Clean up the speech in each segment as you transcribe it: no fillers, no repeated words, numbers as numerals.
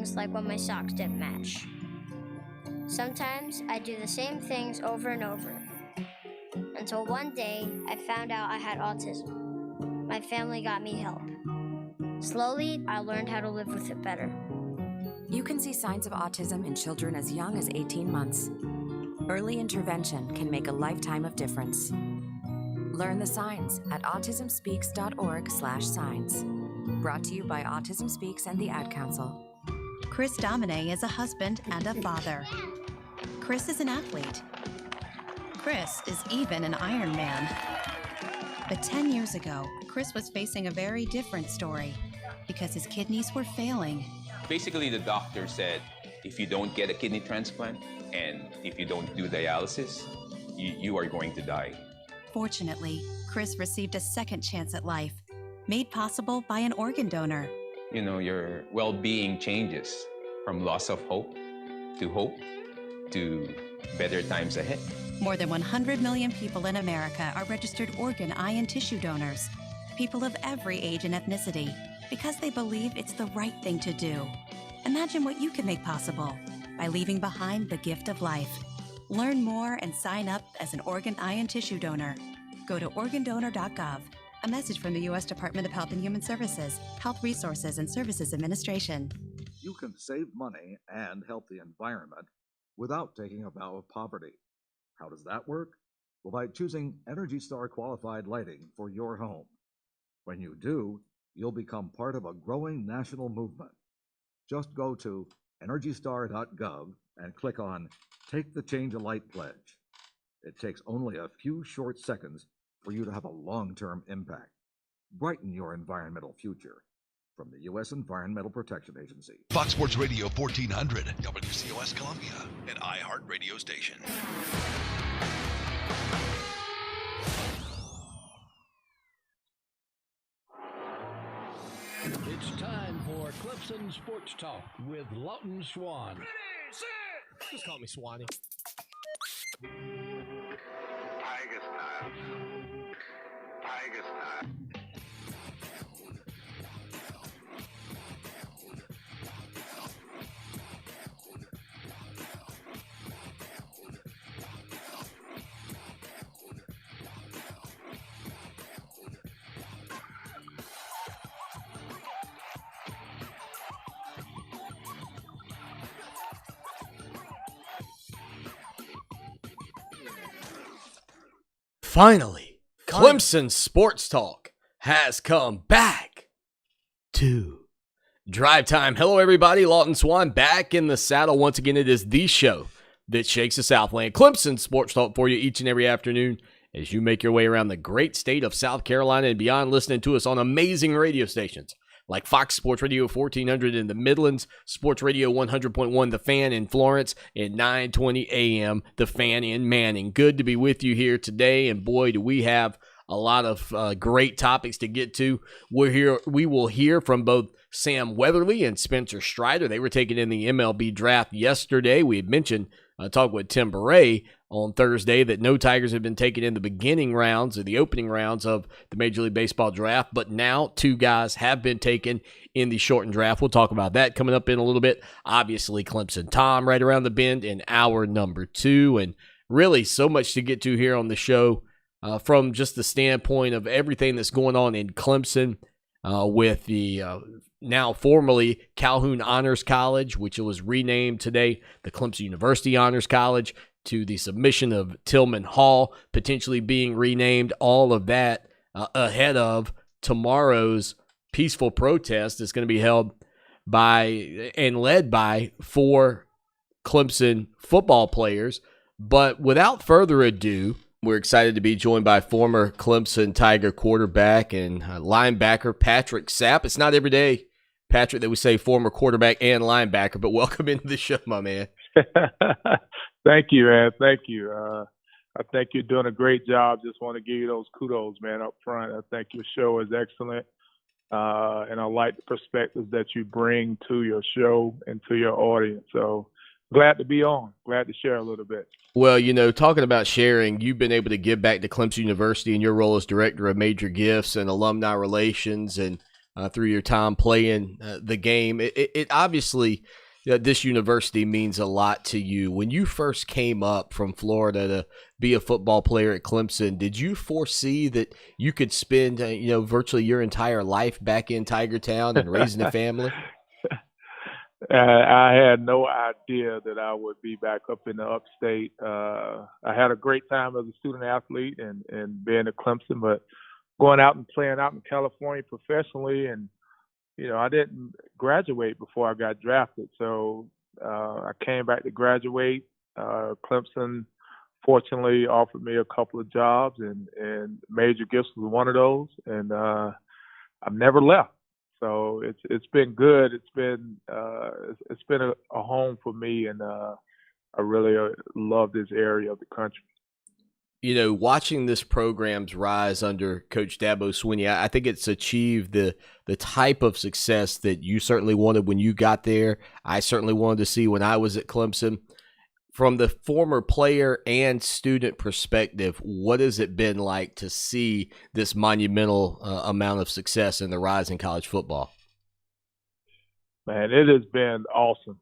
things like when my socks didn't match. Sometimes I do the same things over and over, until one day I found out I had autism. My family got me help. Slowly, I learned how to live with it better. You can see signs of autism in children as young as 18 months. Early intervention can make a lifetime of difference. Learn the signs at autismspeaks.org/signs. Brought to you by Autism Speaks and the Ad Council. Chris Domine is a husband and a father. Chris is an athlete. Chris is even an Iron Man. But 10 years ago, Chris was facing a very different story because his kidneys were failing. Basically, the doctor said, if you don't get a kidney transplant and if you don't do dialysis, you are going to die. Fortunately, Chris received a second chance at life, made possible by an organ donor. You know, your well-being changes from loss of hope to better times ahead. More than 100 million people in America are registered organ, eye, and tissue donors. People of every age and ethnicity, because they believe it's the right thing to do. Imagine what you can make possible by leaving behind the gift of life. Learn more and sign up as an organ, eye, and tissue donor. Go to organdonor.gov. A message from the U.S. Department of Health and Human Services, Health Resources and Services Administration. You can save money and help the environment without taking a vow of poverty. How does that work? Well, by choosing Energy Star qualified lighting for your home. When you do, you'll become part of a growing national movement. Just go to EnergyStar.gov and click on Take the Change a Light Pledge. It takes only a few short seconds for you to have a long-term impact. Brighten your environmental future. From the U.S. Environmental Protection Agency. Fox Sports Radio 1400, WCOS Columbia, an iHeart radio station. It's time for Clemson Sports Talk with Lawton Swan. Ready, set! Just call me Swanee. Tiger style. Tiger style. Finally, Clemson Sports Talk has come back to Drive Time. Hello, everybody. Lawton Swan back in the saddle. Once again, it is the show that shakes the Southland. Clemson Sports Talk for you each and every afternoon as you make your way around the great state of South Carolina and beyond, listening to us on amazing radio stations like Fox Sports Radio 1400 in the Midlands, Sports Radio 100.1 The Fan in Florence, and 920 AM The Fan in Manning. Good to be with you here today, and boy, do we have a lot of great topics to get to. We will hear from both Sam Weatherly and Spencer Strider. They were taken in the MLB draft yesterday. We had mentioned talk with Tim Beret on Thursday that no Tigers have been taken in the beginning rounds or the opening rounds of the Major League Baseball draft, but now two guys have been taken in the shortened draft. We'll talk about that coming up in a little bit. Obviously, Clemson Tom right around the bend in hour number 2, and really so much to get to here on the show from just the standpoint of everything that's going on in Clemson with the now formerly Calhoun Honors College, which was renamed today the Clemson University Honors College, to the submission of Tillman Hall potentially being renamed. All of that ahead of tomorrow's peaceful protest that's going to be held by and led by 4 Clemson football players. But without further ado, we're excited to be joined by former Clemson Tiger quarterback and linebacker Patrick Sapp. It's not every day, Patrick, that we say former quarterback and linebacker, but welcome into the show, my man. Thank you, man. Thank you. I think you're doing a great job. Just want to give you those kudos, man, up front. I think your show is excellent, and I like the perspectives that you bring to your show and to your audience. So glad to be on. Glad to share a little bit. Well, you know, talking about sharing, you've been able to give back to Clemson University in your role as Director of Major Gifts and Alumni Relations, and through your time playing the game. It obviously, this university means a lot to you. When you first came up from Florida to be a football player at Clemson, did you foresee that you could spend virtually your entire life back in Tiger Town and raising a family? I had no idea that I would be back up in the upstate. I had a great time as a student athlete and being at Clemson, but going out and playing out in California professionally, and I didn't graduate before I got drafted. So I came back to graduate. Clemson fortunately offered me a couple of jobs, and Major Gifts was one of those, and I've never left. So it's been good. It's been a home for me, and I really love this area of the country. Watching this program's rise under Coach Dabo Swinney, I think it's achieved the type of success that you certainly wanted when you got there. I certainly wanted to see when I was at Clemson. From the former player and student perspective, what has it been like to see this monumental amount of success in the rise in college football? Man, it has been awesome.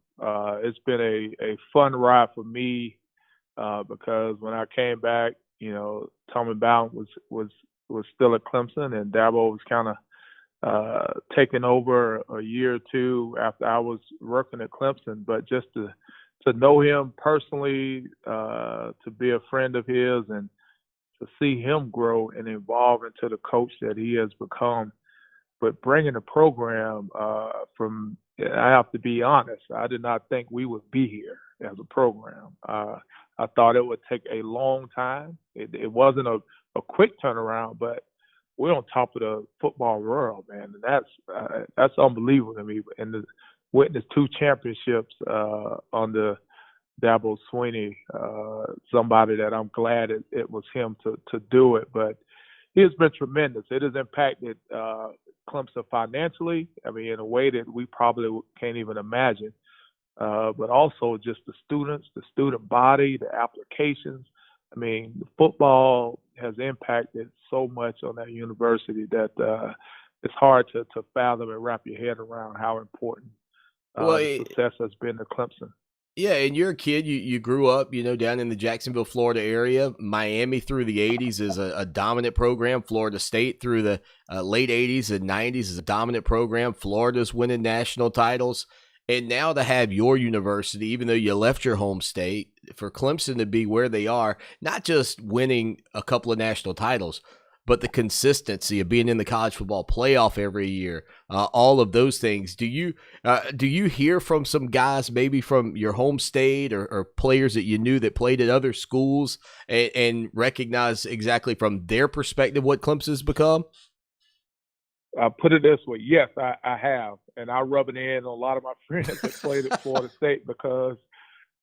It's been a fun ride for me because when I came back, Tommy Bowden was still at Clemson, and Dabo was kind of taking over a year or two after I was working at Clemson. But just to know him personally, to be a friend of his, and to see him grow and evolve into the coach that he has become. But bringing the program from, I have to be honest, I did not think we would be here as a program. I thought it would take a long time. It wasn't a quick turnaround, but we're on top of the football world, man. And that's unbelievable to me. And to witness 2 championships under Dabo Swinney, somebody that I'm glad it was him to do it. But he has been tremendous. It has impacted Clemson financially, in a way that we probably can't even imagine. But also just the students, the student body, the applications. Football has impacted so much on that university that it's hard to fathom and wrap your head around how important the success has been to Clemson. Yeah, and you're a kid. You grew up, down in the Jacksonville, Florida area. Miami through the 80s is a dominant program. Florida State through the late 80s and 90s is a dominant program. Florida's winning national titles. And now to have your university, even though you left your home state, for Clemson to be where they are, not just winning a couple of national titles, but the consistency of being in the college football playoff every year, all of those things. Do you hear from some guys maybe from your home state or players that you knew that played at other schools and recognize exactly from their perspective what Clemson's become? I'll put it this way. Yes, I have. And I rub it in on a lot of my friends that played at Florida State, because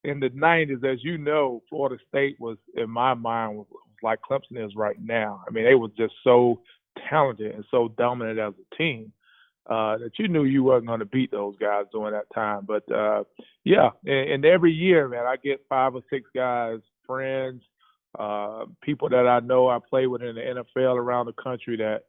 in the 90s, as you know, Florida State was, in my mind, was like Clemson is right now. They were just so talented and so dominant as a team that you knew you wasn't going to beat those guys during that time. But, yeah, and every year, man, I get 5 or 6 guys, friends, people that I know I play with in the NFL around the country that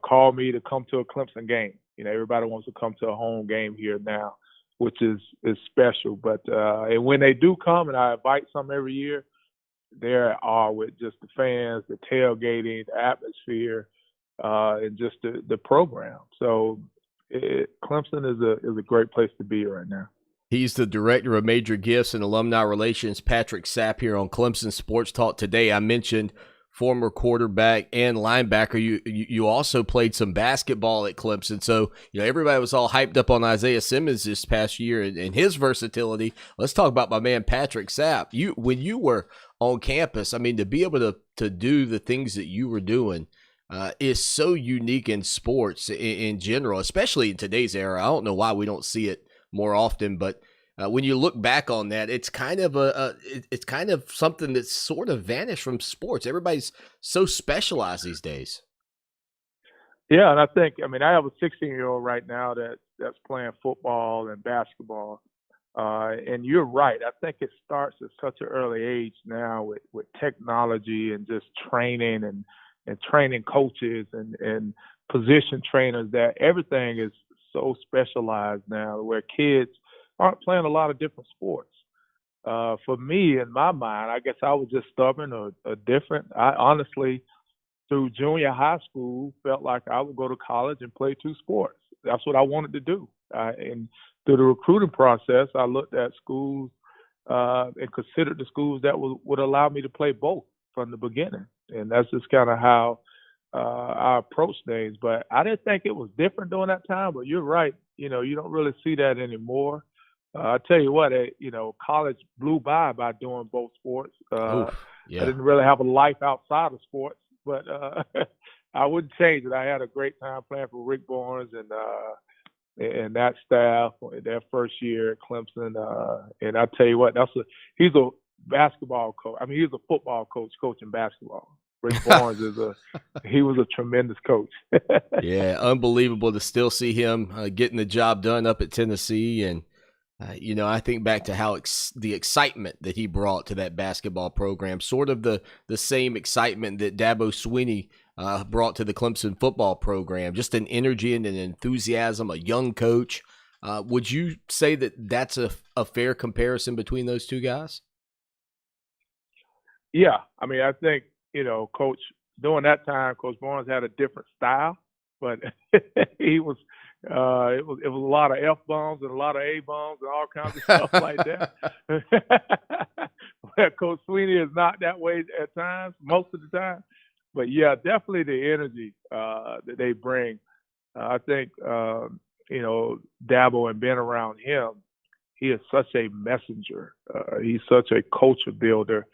call me to come to a Clemson game. Everybody wants to come to a home game here now, which is special. But and when they do come, and I invite some every year, there are with just the fans, the tailgating, the atmosphere, and just the program. So Clemson is a great place to be right now. He's the director of major gifts and alumni relations, Patrick Sapp, here on Clemson Sports Talk today. I mentioned former quarterback and linebacker. You also played some basketball at Clemson. So, everybody was all hyped up on Isaiah Simmons this past year and his versatility. Let's talk about my man, Patrick Sapp. When you were on campus, to be able to do the things that you were doing is so unique in sports in general, especially in today's era. I don't know why we don't see it more often, but when you look back on that, it's kind of it's kind of something that's sort of vanished from sports. Everybody's so specialized these days. Yeah, and I think, I have a 16-year-old right now that's playing football and basketball, and you're right. I think it starts at such an early age now with technology and just training training coaches and position trainers, that everything is so specialized now where kids aren't playing a lot of different sports. For me, in my mind, I guess I was just stubborn or different. I honestly, through junior high school, felt like I would go to college and play 2 sports. That's what I wanted to do. And through the recruiting process, I looked at schools and considered the schools that would allow me to play both from the beginning. And that's just kind of how I approached things. But I didn't think it was different during that time. But you're right. You don't really see that anymore. I tell you what, college blew by doing both sports. Yeah. I didn't really have a life outside of sports, but I wouldn't change it. I had a great time playing for Rick Barnes and that staff their first year at Clemson. And I tell you what, he's a basketball coach. I mean, he's a football coach coaching basketball. Rick Barnes he was a tremendous coach. Yeah, unbelievable to still see him getting the job done up at Tennessee. And I think back to how the excitement that he brought to that basketball program, sort of the same excitement that Dabo Swinney brought to the Clemson football program, just an energy and an enthusiasm, a young coach. Would you say that that's a fair comparison between those two guys? Yeah. I mean, I think, Coach, during that time, Coach Barnes had a different style, but he was – it was a lot of F-bombs and a lot of A-bombs and all kinds of stuff like that. Coach Sweeney is not that way at times, most of the time. But, yeah, definitely the energy that they bring. I think, Dabo and being around him, he is such a messenger. He's such a culture builder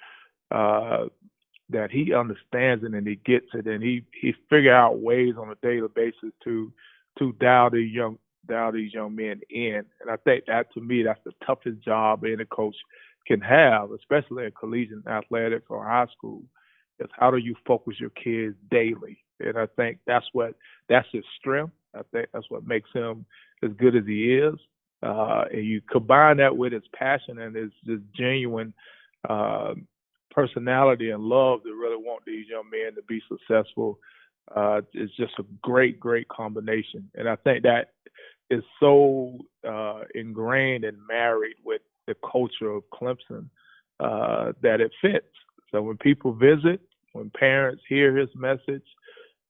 that he understands it and he gets it. And he figure out ways on a daily basis to dial these young men in. And I think that, to me, that's the toughest job any coach can have, especially in collegiate athletics or high school, is how do you focus your kids daily? And I think that's his strength. I think that's what makes him as good as he is. And you combine that with his passion and his genuine personality and love to really want these young men to be successful. It's just a great, great combination. And I think that is so ingrained and married with the culture of Clemson that it fits. So when people visit, when parents hear his message,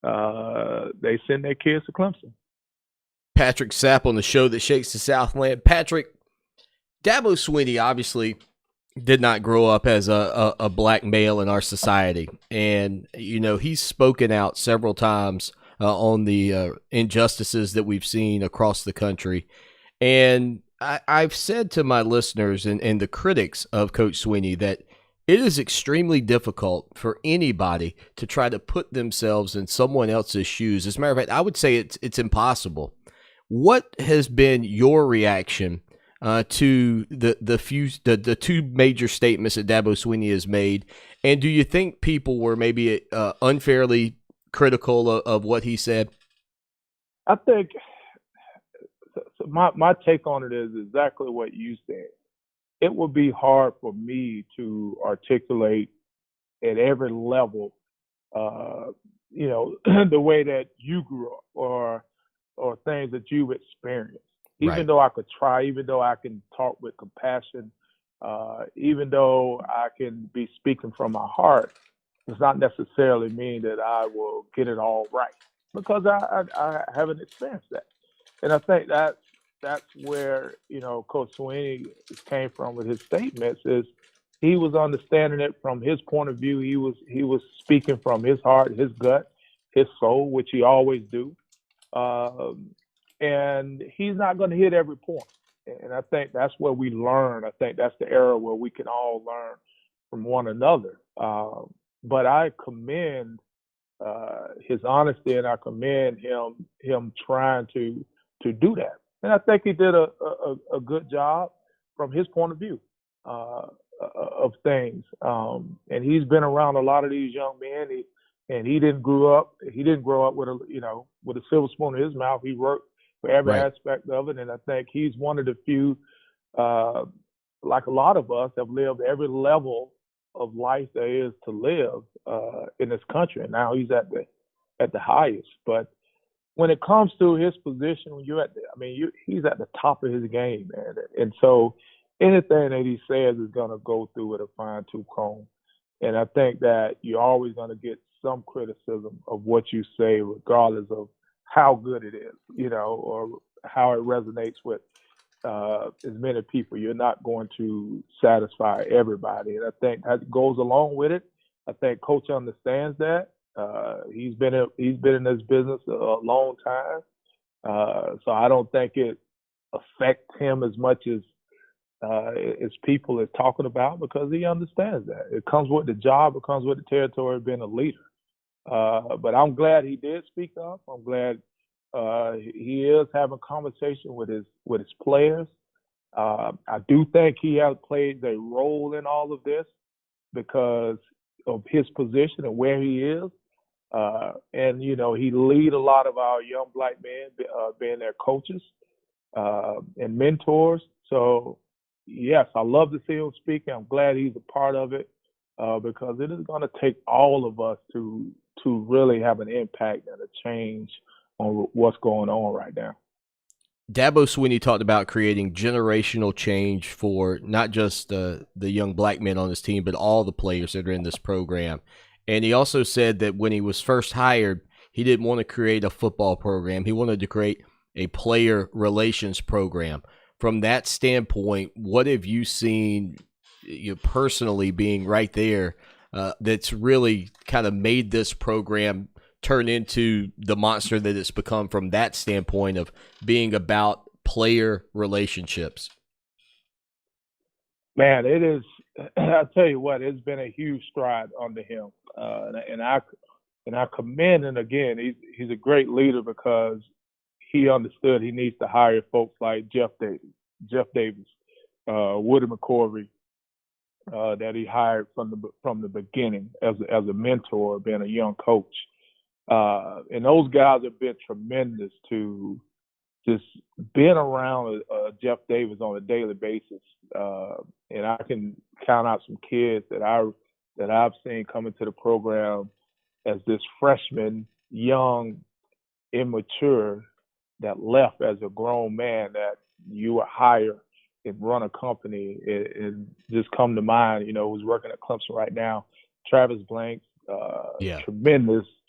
they send their kids to Clemson. Patrick Sapp on the show that shakes the Southland. Patrick, Dabo Swinney obviously did not grow up as a black male in our society. And, he's spoken out several times on the injustices that we've seen across the country. And I've said to my listeners and the critics of Coach Swinney that it is extremely difficult for anybody to try to put themselves in someone else's shoes. As a matter of fact, I would say it's impossible. What has been your reaction to the two major statements that Dabo Swinney has made? And do you think people were maybe unfairly critical of what he said? I think my take on it is exactly what you said. It would be hard for me to articulate at every level, the way that you grew up or things that you've experienced. Even though I could try, even though I can talk with compassion, even though I can be speaking from my heart, does not necessarily mean that I will get it all right, because I haven't experienced that. And I think that's where, Coach Swinney came from with his statements, is he was understanding it from his point of view. He was speaking from his heart, his gut, his soul, which he always do. And he's not going to hit every point. And I think that's where we learn. I think that's the era where we can all learn from one another. But I commend his honesty, and I commend him trying to do that. And I think he did a good job from his point of view of things. And he's been around a lot of these young men. And he didn't grow up with a silver spoon in his mouth. He worked for every aspect of it. And I think he's one of the few, like a lot of us, have lived every level of life there is to live in this country. And now he's at the highest. But when it comes to his position, when he's at the top of his game, man. And so anything that he says is going to go through with a fine-tooth comb. And I think that you're always going to get some criticism of what you say, regardless of how good it is, or how it resonates with as many people. You're not going to satisfy everybody. And I think that goes along with it. I think Coach understands that. He's been in this business a long time. So I don't think it affects him as much as people are talking about, because he understands that. It comes with the job, it comes with the territory of being a leader. But I'm glad he did speak up. I'm glad he is having conversation with his players. I do think he has played a role in all of this because of his position and where he is. And he lead a lot of our young black men being their coaches and mentors. So yes, I love to see him speaking. I'm glad he's a part of it because it is going to take all of us to really have an impact and a change on what's going on right now. Dabo Swinney talked about creating generational change for not just the young black men on his team, but all the players that are in this program. And he also said that when he was first hired, he didn't want to create a football program. He wanted to create a player relations program. From that standpoint, what have you seen personally being right there that's really kind of made this program turn into the monster that it's become from that standpoint of being about player relationships? Man, it is. I tell you what, it's been a huge stride under him, and I commend him again. He's a great leader because he understood he needs to hire folks like Jeff Davis, Woody McCorvey, that he hired from the beginning as a mentor, being a young coach. And those guys have been tremendous to just being around Jeff Davis on a daily basis. And I can count out some kids that I've seen come into the program as this freshman, young, immature, that left as a grown man that you would hire and run a company. And just come to mind, who's working at Clemson right now, Travis Blanks.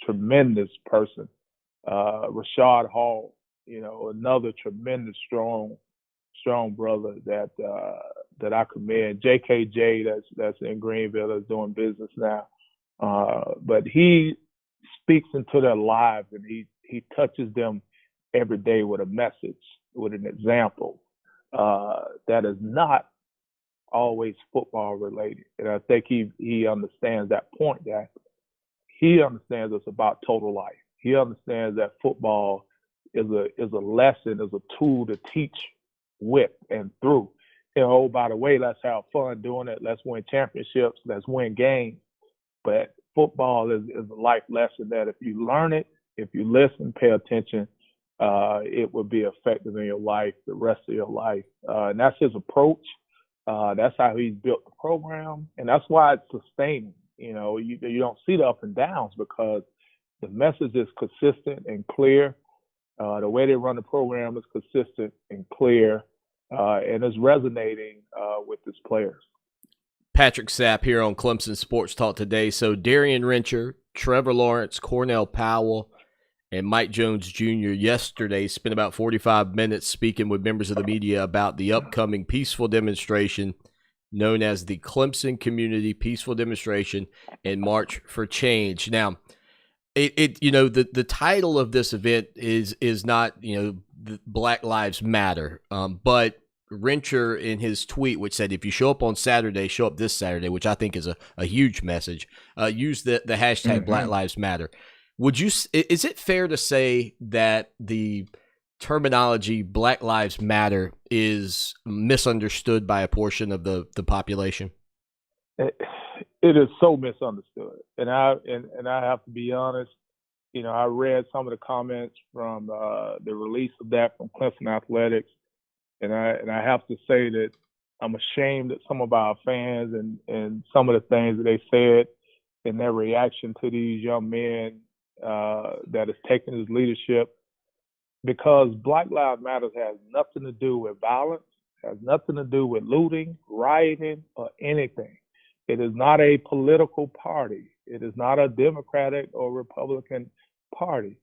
Tremendous person. Rashad Hall, another tremendous, strong brother that I commend. JKJ, that's in Greenville, that's doing business now. But he speaks into their lives, and he touches them every day with a message, with an example that is not always football related. And I think he understands that point, that he understands it's about total life. He understands that football is a lesson, is a tool to teach with and through. By the way, let's have fun doing it. Let's win championships. Let's win games. But football is a life lesson that if you learn it, if you listen, pay attention, it will be effective in your life, the rest of your life. And that's his approach. That's how he's built the program. And that's why it's sustaining. You don't see the up and downs because the message is consistent and clear. The way they run the program is consistent and clear, and is resonating with his players. Patrick Sapp here on Clemson Sports Talk today. So Darian Rencher, Trevor Lawrence, Cornell Powell, and Mike Jones Jr. yesterday spent about 45 minutes speaking with members of the media about the upcoming peaceful demonstration known as the Clemson Community Peaceful Demonstration and March for Change. Now, the title of this event is not Black Lives Matter, but Rencher in his tweet, which said if you show up on Saturday, show up this Saturday, which I think is a huge message. Use the hashtag Black Lives Matter. Is it fair to say that the terminology Black Lives Matter is misunderstood by a portion of the population? It is so misunderstood, and I have to be honest. I read some of the comments from the release of that from Clemson Athletics, and I have to say that I'm ashamed that some of our fans and some of the things that they said in their reaction to these young men that has taken his leadership, because Black Lives Matter has nothing to do with violence, has nothing to do with looting, rioting, or anything. It is not a political party. It is not a Democratic or Republican party.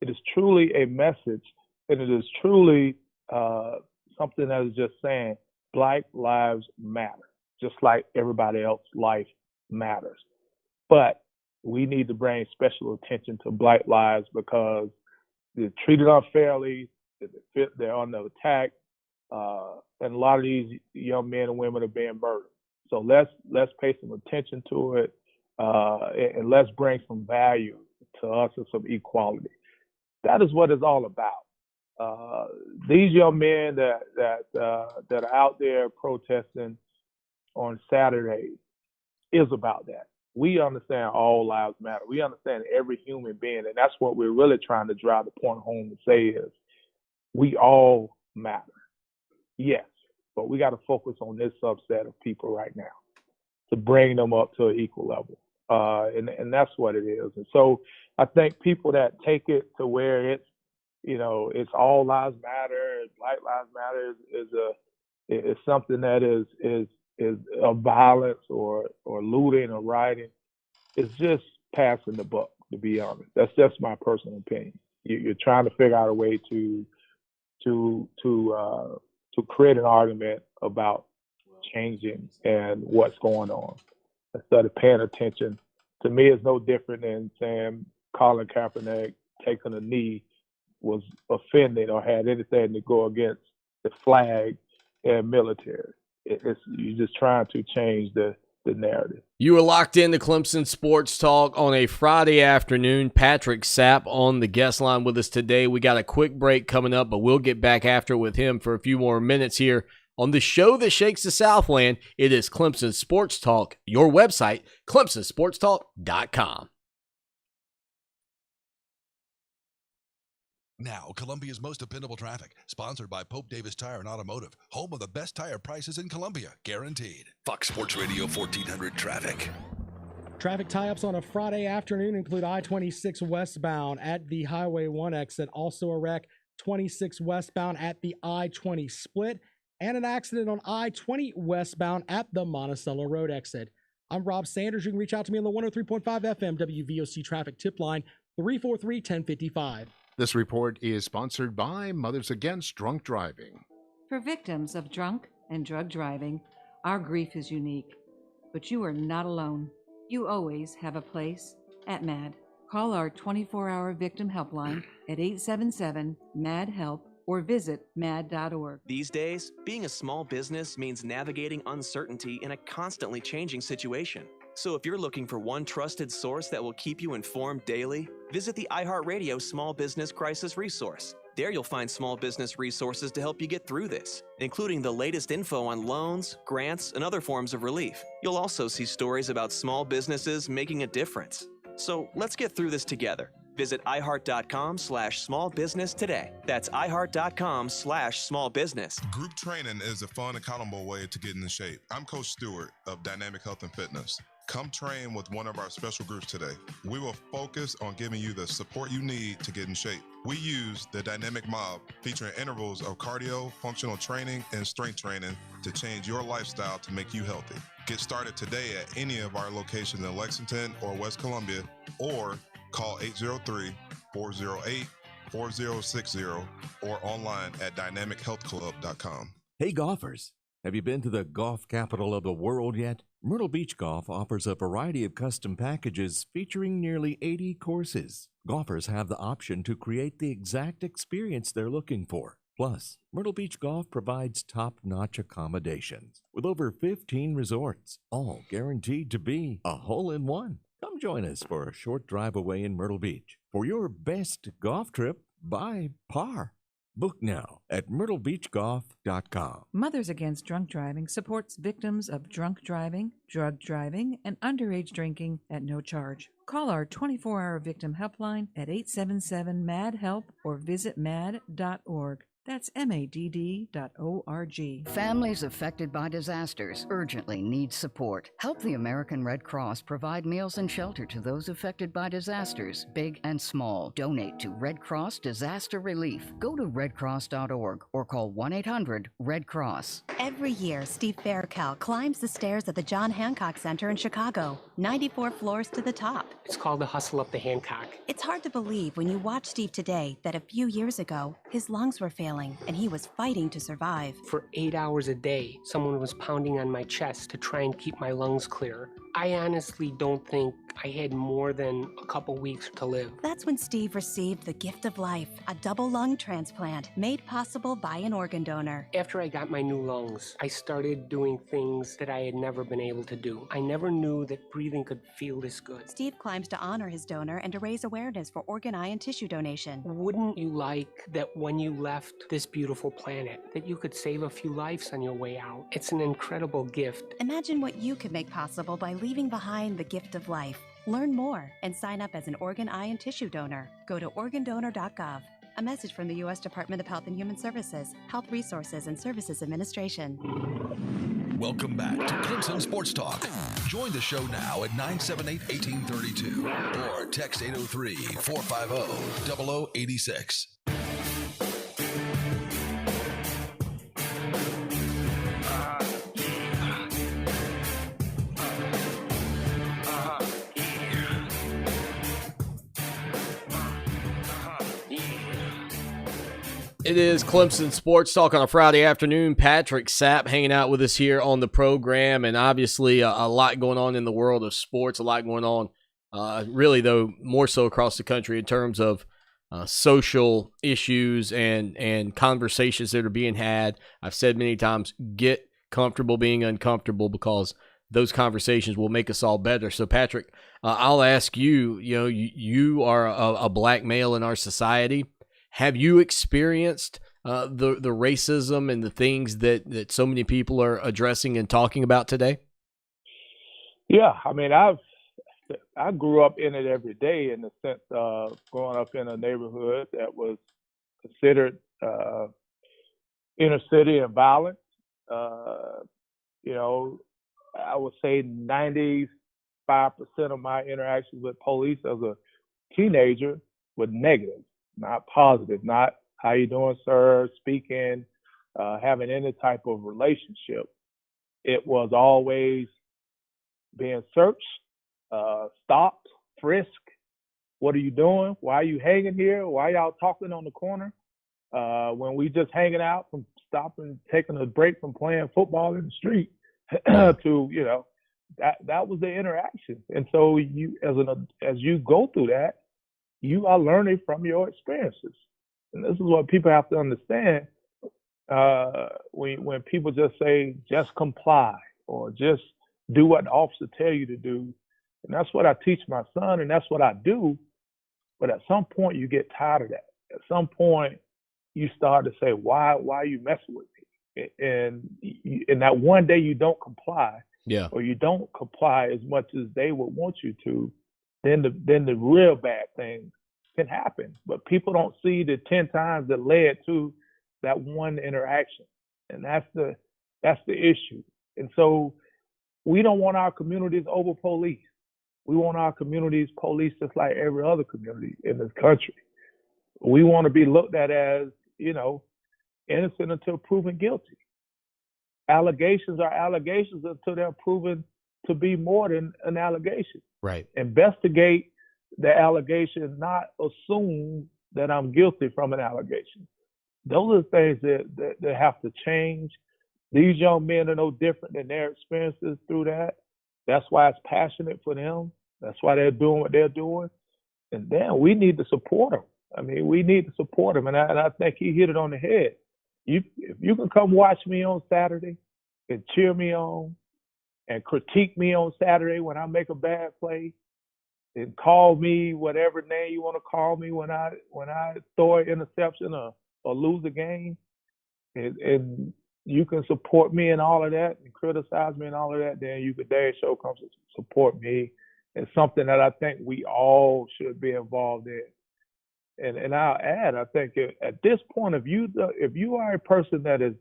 It is truly a message, and it is truly something that is just saying Black lives matter, just like everybody else's life matters. But we need to bring special attention to Black lives because they're treated unfairly, they're under attack, and a lot of these young men and women are being murdered. So let's pay some attention to it, and let's bring some value to us and some equality. That is what it's all about. These young men that are out there protesting on Saturday is about that. We understand all lives matter. We understand every human being, and that's what we're really trying to drive the point home to say is we all matter. Yes, but we got to focus on this subset of people right now to bring them up to an equal level, and that's what it is. And so I think people that take it to where it's all lives matter, Black lives matter is something that is a violence or looting or rioting. It's just passing the buck, to be honest. That's just my personal opinion. You're trying to figure out a way to create an argument about changing and what's going on instead of paying attention. To me, it's no different than saying Colin Kaepernick taking a knee was offended or had anything to go against the flag and military. You're just trying to change the narrative. You are locked into Clemson Sports Talk on a Friday afternoon. Patrick Sapp on the guest line with us today. We got a quick break coming up, but we'll get back after with him for a few more minutes here on the show that shakes the Southland. It is Clemson Sports Talk, your website, clemsonsportstalk.com. Now, Columbia's most dependable traffic, sponsored by Pope Davis Tire and Automotive, home of the best tire prices in Columbia, guaranteed. Fox Sports Radio 1400 traffic. Traffic tie-ups on a Friday afternoon include I-26 westbound at the Highway 1 exit, also a wreck 26 westbound at the I-20 split, and an accident on I-20 westbound at the Monticello Road exit. I'm Rob Sanders. You can reach out to me on the 103.5 FM WVOC traffic tip line 343-1055. This report is sponsored by Mothers Against Drunk Driving. For victims of drunk and drug driving, our grief is unique, but you are not alone. You always have a place at MAD. Call our 24-hour victim helpline at 877-MAD-HELP or visit mad.org. These days, being a small business means navigating uncertainty in a constantly changing situation. So if you're looking for one trusted source that will keep you informed daily, visit the iHeart Small Business Crisis Resource. There you'll find small business resources to help you get through this, including the latest info on loans, grants, and other forms of relief. You'll also see stories about small businesses making a difference. So let's get through this together. Visit iHeart.com/smallbusiness today. That's iHeart.com/smallbusiness. Group training is a fun, accountable way to get in shape. I'm Coach Stewart of Dynamic Health and Fitness. Come train with one of our special groups today. We will focus on giving you the support you need to get in shape. We use the Dynamic Mob, featuring intervals of cardio, functional training, and strength training to change your lifestyle to make you healthy. Get started today at any of our locations in Lexington or West Columbia, or call 803-408-4060 or online at dynamichealthclub.com. Hey golfers, have you been to the golf capital of the world yet? Myrtle Beach Golf offers a variety of custom packages featuring nearly 80 courses. Golfers have the option to create the exact experience they're looking for. Plus, Myrtle Beach Golf provides top-notch accommodations with over 15 resorts, all guaranteed to be a hole-in-one. Come join us for a short drive away in Myrtle Beach for your best golf trip by par. Book now at myrtlebeachgolf.com. Mothers Against Drunk Driving supports victims of drunk driving, drug driving, and underage drinking at no charge. Call our 24-hour victim helpline at 877-MAD-HELP or visit mad.org. That's MADD.org. Families affected by disasters urgently need support. Help the American Red Cross provide meals and shelter to those affected by disasters, big and small. Donate to Red Cross Disaster Relief. Go to redcross.org or call 1-800-RED-CROSS. Every year, Steve Faircal climbs the stairs at the John Hancock Center in Chicago, 94 floors to the top. It's called the hustle up the Hancock. It's hard to believe when you watch Steve today that a few years ago, his lungs were failing and he was fighting to survive. For 8 hours a day, someone was pounding on my chest to try and keep my lungs clear. I honestly don't think I had more than a couple weeks to live. That's when Steve received the gift of life, a double lung transplant made possible by an organ donor. After I got my new lungs, I started doing things that I had never been able to do. I never knew that breathing could feel this good. Steve climbs to honor his donor and to raise awareness for organ, eye, and tissue donation. Wouldn't you like that when you left this beautiful planet, that you could save a few lives on your way out? It's an incredible gift. Imagine what you could make possible by leaving behind the gift of life. Learn more and sign up as an organ, eye, and tissue donor. Go to organdonor.gov. A message from the U.S. Department of Health and Human Services, Health Resources and Services Administration. Welcome back to Clemson Sports Talk. Join the show now at 978-1832 or text 803-450-0086. It is Clemson Sports Talk on a Friday afternoon. Patrick Sapp hanging out with us here on the program, and obviously a lot going on in the world of sports, a lot going on, really, though, more so across the country in terms of social issues and conversations that are being had. I've said many times, get comfortable being uncomfortable because those conversations will make us all better. So, Patrick, I'll ask you, you are a black male in our society. Have you experienced the racism and the things that so many people are addressing and talking about today? Yeah, I mean, I grew up in it every day in the sense of growing up in a neighborhood that was considered inner city and violent. I would say 95% of my interactions with police as a teenager were negative. Not positive, not how you doing, sir, speaking, having any type of relationship. It was always being searched, stopped, frisked. What are you doing? Why are you hanging here? Why y'all talking on the corner? When we just hanging out from stopping, taking a break from playing football in the street to, that was the interaction. And so you, as you go through that, you are learning from your experiences. And this is what people have to understand. When people just say, just comply or just do what the officer tell you to do. And that's what I teach my son, and that's what I do. But at some point, you get tired of that. At some point, you start to say, why are you messing with me? And that one day you don't comply, or you don't comply as much as they would want you to, then the real bad things can happen. But people don't see the 10 times that led to that one interaction. And that's the issue. And so we don't want our communities over police. We want our communities policed just like every other community in this country. We want to be looked at as, innocent until proven guilty. Allegations are allegations until they're proven to be more than an allegation. Right. Investigate the allegation, not assume that I'm guilty from an allegation. Those are the things that have to change. These young men are no different than their experiences through that. That's why it's passionate for them. That's why they're doing what they're doing. And then we need to support them. I mean, we need to support them. And I think he hit it on the head. If you can come watch me on Saturday and cheer me on and critique me on Saturday when I make a bad play, and call me whatever name you want to call me when I throw an interception or lose a game, and you can support me in all of that and criticize me and all of that, then you could dare show come to support me. It's something that I think we all should be involved in. and I'll add, I think at this point, if you are a person that is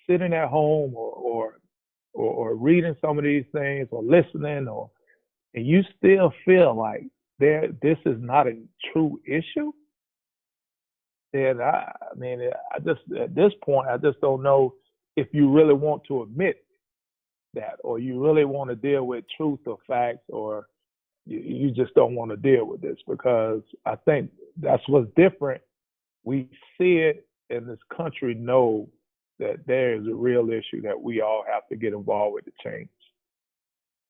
sitting at home or reading some of these things or listening, and you still feel like this is not a true issue, then I mean, I just at this point, I just don't know if you really want to admit that, or you really want to deal with truth or facts, or you just don't want to deal with this, because I think that's what's different. We see it, and this country know that there is a real issue that we all have to get involved with to change.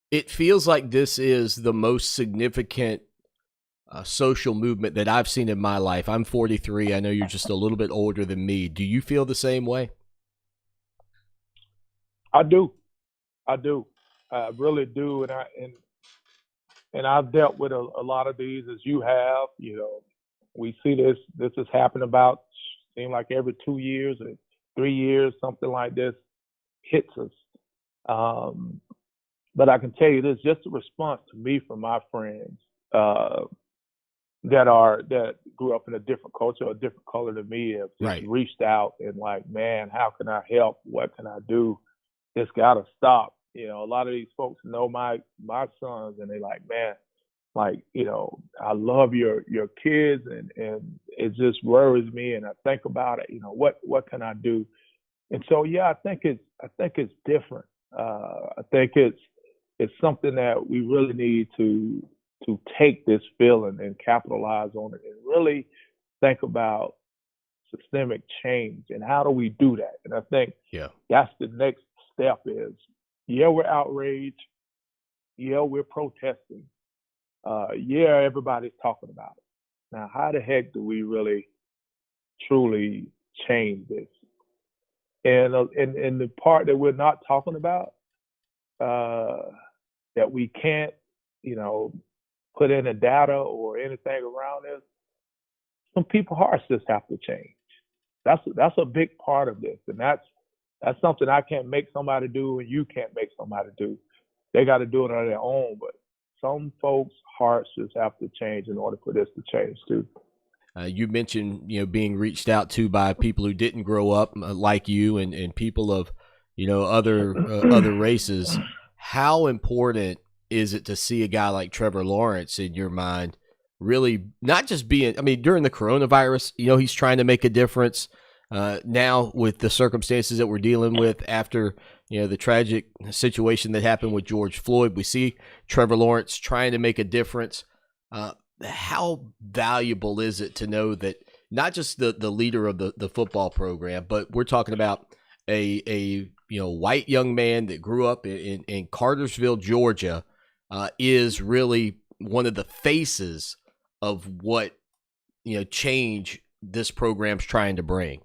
It feels like this is the most significant social movement that I've seen in my life. I'm 43. I know you're just a little bit older than me. Do you feel the same way? I do. I really do. And I've dealt with a lot of these, as you have. You know, we see this has happened about, seem like every 2 years or 3 years, something like this hits us. But I can tell you this, just a response to me from my friends that grew up in a different culture or a different color than me, have just reached out and like, man, how can I help? What can I do? It's got to stop. You know, a lot of these folks know my sons, and they like, man, like, you know, I love your kids, and it just worries me, and I think about it. You know, what can I do? And so, yeah, I think it's different. I think it's something that we really need to take this feeling and capitalize on it, and really think about systemic change and how do we do that. And I think that's the next step is, we're outraged. We're protesting. Everybody's talking about it. Now, how the heck do we really, truly change this? And the part that we're not talking about, that we can't, you know, put in the data or anything around this, some people's hearts just have to change. That's a big part of this, and that's something I can't make somebody do, and you can't make somebody do. They got to do it on their own, but some folks' hearts just have to change in order for this to change too. You mentioned, you know, being reached out to by people who didn't grow up like you, and people of, you know, other races. How important is it to see a guy like Trevor Lawrence in your mind really not just being, I mean, during the coronavirus, you know, he's trying to make a difference. Now with the circumstances that we're dealing with after, you know, the tragic situation that happened with George Floyd, we see Trevor Lawrence trying to make a difference. How valuable is it to know that not just the leader of the football program, but we're talking about a white young man that grew up in Cartersville, Georgia, is really one of the faces of what, you know, change this program's trying to bring?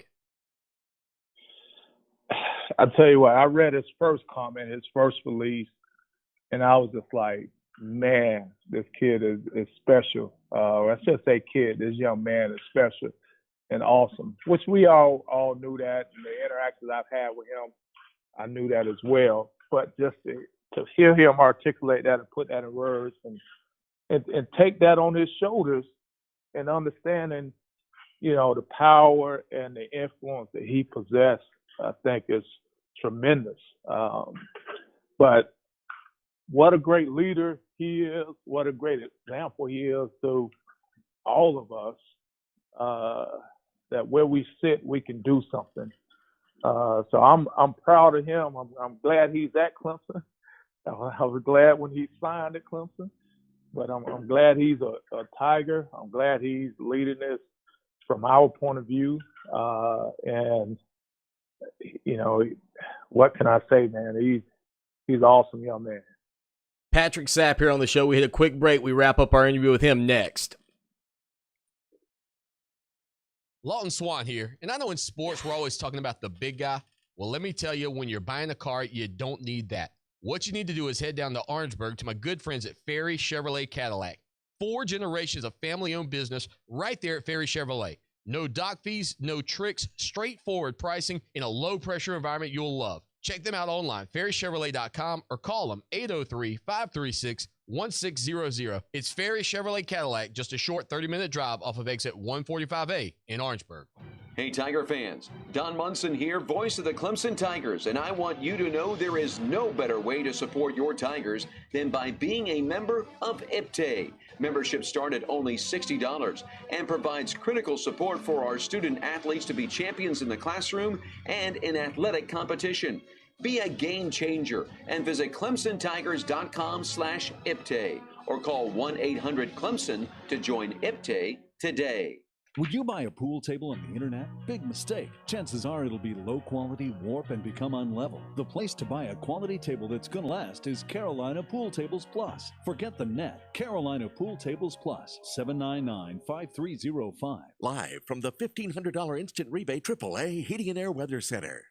I tell you what, I read his first comment, his first release, and I was just like, man, this kid is special. I should say kid, this young man is special and awesome, which we all knew that. And the interactions I've had with him, I knew that as well. But just to hear him articulate that and put that in words and take that on his shoulders and understanding, you know, the power and the influence that he possessed, I think is tremendous. But what a great leader he is. What a great example he is to all of us, that where we sit, we can do something. So I'm proud of him. I'm glad he's at Clemson. I was glad when he signed at Clemson, but I'm glad he's a Tiger. I'm glad he's leading this from our point of view. And, you know, what can I say, man? He's an awesome young man. Patrick Sapp here on the show. We hit a quick break. We wrap up our interview with him next. Lawton Swan here. And I know in sports we're always talking about the big guy. Well, let me tell you, when you're buying a car, you don't need that. What you need to do is head down to Orangeburg to my good friends at Ferry Chevrolet Cadillac. 4 generations of family-owned business right there at Ferry Chevrolet. No dock fees, no tricks, straightforward pricing in a low-pressure environment you'll love. Check them out online, ferrychevrolet.com, or call them 803-536-1600. It's Ferry Chevrolet Cadillac, just a short 30-minute drive off of exit 145A in Orangeburg. Hey, Tiger fans. Don Munson here, voice of the Clemson Tigers, and I want you to know there is no better way to support your Tigers than by being a member of IPTAY. Membership start at only $60 and provides critical support for our student athletes to be champions in the classroom and in athletic competition. Be a game changer and visit clemsontigers.com/IPTAY or call 1-800-CLEMSON to join IPTAY today. Would you buy a pool table on the internet? Big mistake. Chances are it'll be low quality, warp, and become unlevel. The place to buy a quality table that's gonna last is Carolina Pool Tables Plus. Forget the net. Carolina Pool Tables Plus, 799-5305. Live from the $1,500 instant rebate AAA Heating and Air Weather Center.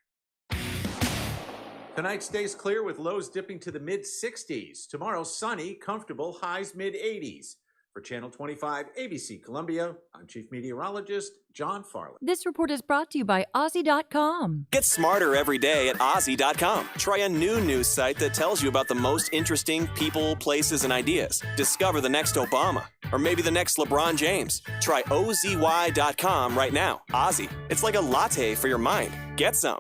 Tonight stays clear with lows dipping to the mid-60s. Tomorrow, sunny, comfortable, highs mid-80s. For Channel 25 ABC Columbia, I'm Chief Meteorologist John Farley. This report is brought to you by Aussie.com. Get smarter every day at Aussie.com. Try a new news site that tells you about the most interesting people, places, and ideas. Discover the next Obama, or maybe the next LeBron James. Try OZY.com right now. Aussie. It's like a latte for your mind. Get some.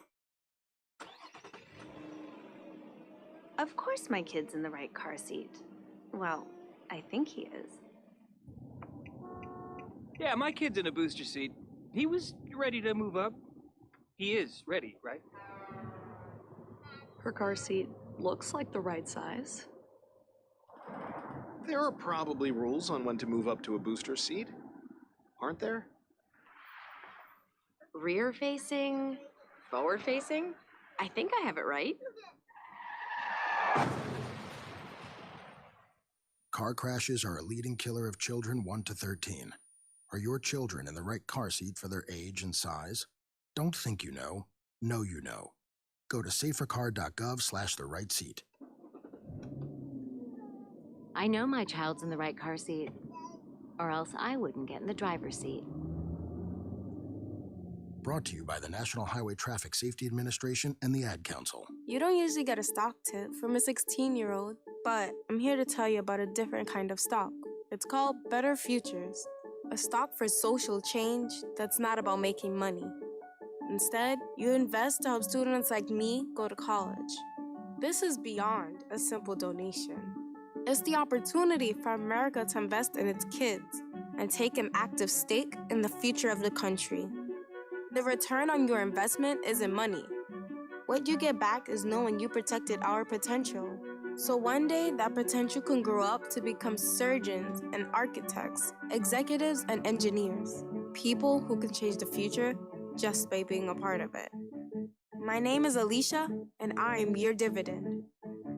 Of course my kid's in the right car seat. Well, I think he is. Yeah, my kid's in a booster seat. He was ready to move up. He is ready, right? Her car seat looks like the right size. There are probably rules on when to move up to a booster seat, aren't there? Rear facing, forward facing. I think I have it right. Car crashes are a leading killer of children 1 to 13. Are your children in the right car seat for their age and size? Don't think you know you know. Go to safercar.gov/the right seat. I know my child's in the right car seat, or else I wouldn't get in the driver's seat. Brought to you by the National Highway Traffic Safety Administration and the Ad Council. You don't usually get a stock tip from a 16-year-old, but I'm here to tell you about a different kind of stock. It's called Better Futures, a stock for social change that's not about making money. Instead, you invest to help students like me go to college. This is beyond a simple donation. It's the opportunity for America to invest in its kids and take an active stake in the future of the country. The return on your investment isn't money. What you get back is knowing you protected our potential. So one day, that potential can grow up to become surgeons and architects, executives and engineers, people who can change the future just by being a part of it. My name is Alicia, and I'm your dividend.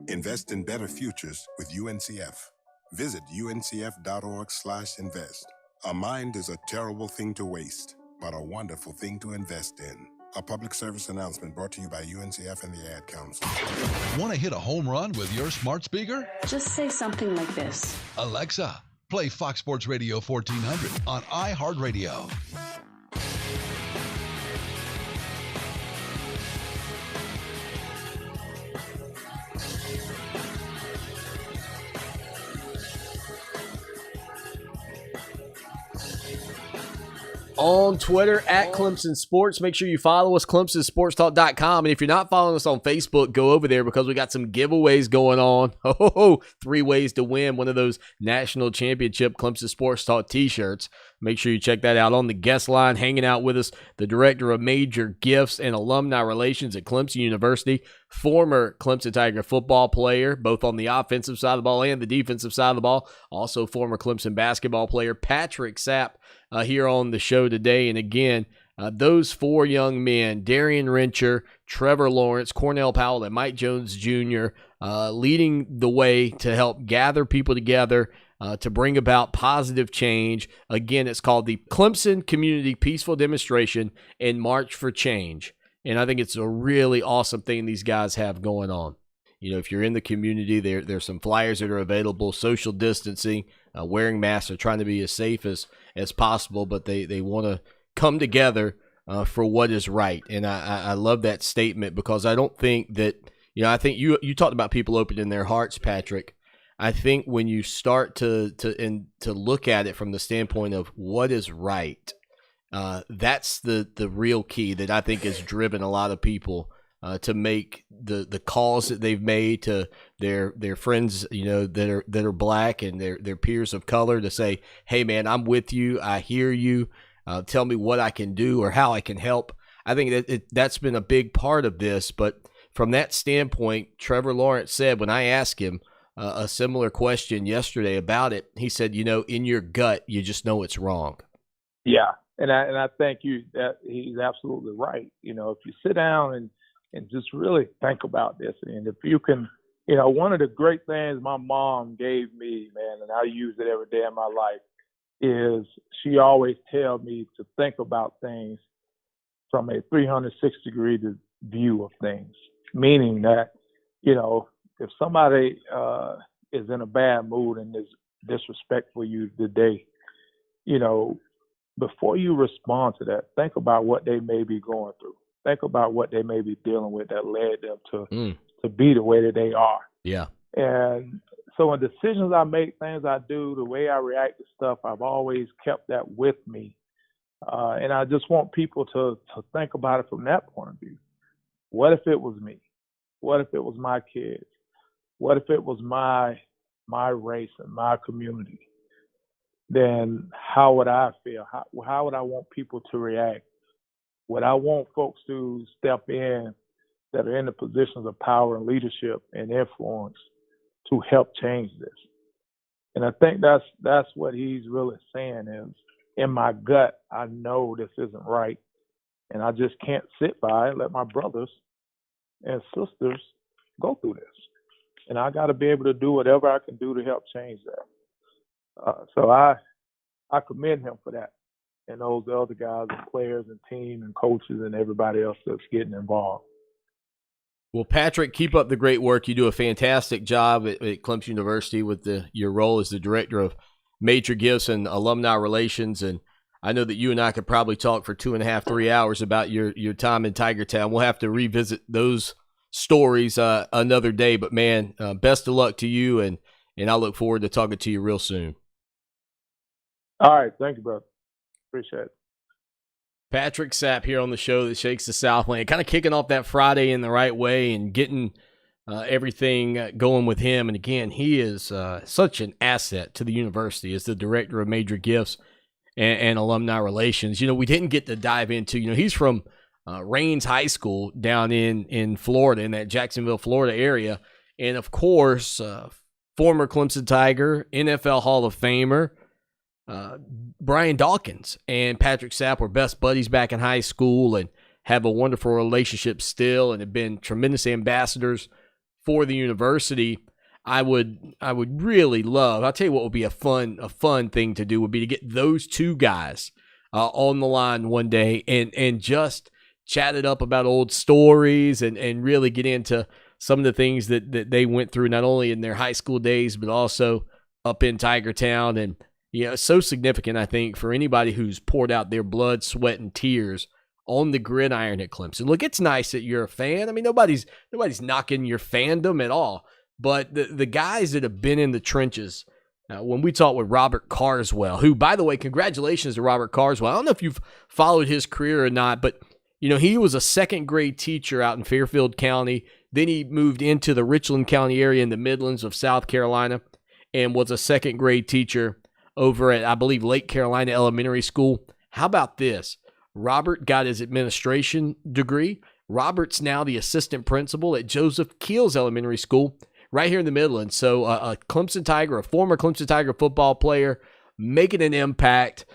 Invest in better futures with UNCF. Visit uncf.org/invest. A mind is a terrible thing to waste, but a wonderful thing to invest in. A public service announcement brought to you by UNCF and the Ad Council. Want to hit a home run with your smart speaker? Just say something like this. Alexa, play Fox Sports Radio 1400 on iHeartRadio. On Twitter at Clemson Sports. Make sure you follow us, ClemsonSportsTalk.com. And if you're not following us on Facebook, go over there because we got some giveaways going on. 3 ways to win one of those national championship Clemson Sports Talk t-shirts. Make sure you check that out. On the guest line, hanging out with us, the Director of Major Gifts and Alumni Relations at Clemson University, former Clemson Tiger football player, both on the offensive side of the ball and the defensive side of the ball. Also former Clemson basketball player, Patrick Sapp, here on the show today. And again, those 4 young men, Darian Rencher, Trevor Lawrence, Cornell Powell, and Mike Jones Jr., leading the way to help gather people together to bring about positive change. Again, it's called the Clemson Community Peaceful Demonstration and March for Change. And I think it's a really awesome thing these guys have going on. You know, if you're in the community, there's some flyers that are available, social distancing, wearing masks. They're trying to be as safe as possible, but they want to come together for what is right. And I love that statement, because I don't think that, I think you talked about people opening their hearts, Patrick. I think when you start to look at it from the standpoint of what is right, that's the real key that I think has driven a lot of people to make the calls that they've made to their friends, that are black and their peers of color, to say, hey man, I'm with you, I hear you, tell me what I can do or how I can help. I think that's been a big part of this. But from that standpoint, Trevor Lawrence said, when I asked him a similar question yesterday about it, he said, in your gut, you just know it's wrong. Yeah, and I think that he's absolutely right. If you sit down and just really think about this, and if you can, one of the great things my mom gave me, man, and I use it every day in my life, is she always tells me to think about things from a 360-degree view of things, meaning that, if somebody is in a bad mood and is disrespectful to you today, before you respond to that, think about what they may be going through. Think about what they may be dealing with that led them to be the way that they are. Yeah. And so in decisions I make, things I do, the way I react to stuff, I've always kept that with me. And I just want people to think about it from that point of view. What if it was me? What if it was my kids? What if it was my race and my community? Then how would I feel? How would I want people to react? Would I want folks to step in that are in the positions of power and leadership and influence to help change this? And I think that's what he's really saying is, in my gut, I know this isn't right, and I just can't sit by and let my brothers and sisters go through this. And I got to be able to do whatever I can do to help change that. So I commend him for that, and those other guys and players and team and coaches and everybody else that's getting involved. Well, Patrick, keep up the great work. You do a fantastic job at Clemson University with your role as the director of major gifts and alumni relations. And I know that you and I could probably talk for 2.5, 3 hours about your time in Tiger Town. We'll have to revisit those stories another day. But, man, best of luck to you, and I look forward to talking to you real soon. All right. Thank you, brother. Appreciate it. Patrick Sapp here on the show that shakes the Southland, kind of kicking off that Friday in the right way and getting everything going with him. And again, he is such an asset to the university as the director of major gifts and alumni relations. We didn't get to dive into, he's from Raines High School down in Florida, in that Jacksonville, Florida area. And of course, former Clemson Tiger, NFL Hall of Famer, Brian Dawkins and Patrick Sapp were best buddies back in high school and have a wonderful relationship still, and have been tremendous ambassadors for the university. I would really love, I'll tell you what would be a fun thing to do would be to get those two guys on the line one day and just chat it up about old stories and really get into some of the things that they went through, not only in their high school days, but also up in Tiger Town. And so significant, I think, for anybody who's poured out their blood, sweat, and tears on the gridiron at Clemson. Look, it's nice that you're a fan. I mean, nobody's knocking your fandom at all. But the guys that have been in the trenches, when we talked with Robert Carswell, who, by the way, congratulations to Robert Carswell. I don't know if you've followed his career or not, but, he was a second-grade teacher out in Fairfield County. Then he moved into the Richland County area in the Midlands of South Carolina and was a second-grade teacher over at, I believe, Lake Carolina Elementary School. How about this? Robert got his administration degree. Robert's now the assistant principal at Joseph Keels Elementary School right here in the Midlands. So a Clemson Tiger, a former Clemson Tiger football player, making an impact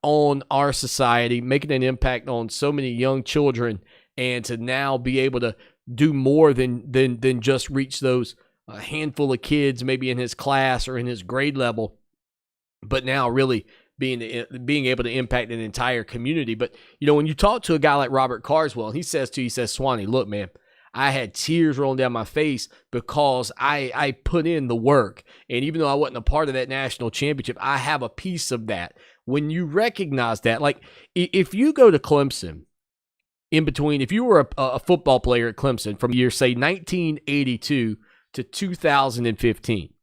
on our society, making an impact on so many young children, and to now be able to do more than just reach those handful of kids maybe in his class or in his grade level, but now really being able to impact an entire community. But, when you talk to a guy like Robert Carswell, he says, Swanee, look, man, I had tears rolling down my face because I put in the work. And even though I wasn't a part of that national championship, I have a piece of that. When you recognize that, like if you go to Clemson in between, if you were a football player at Clemson from year, say, 1982 to 2015,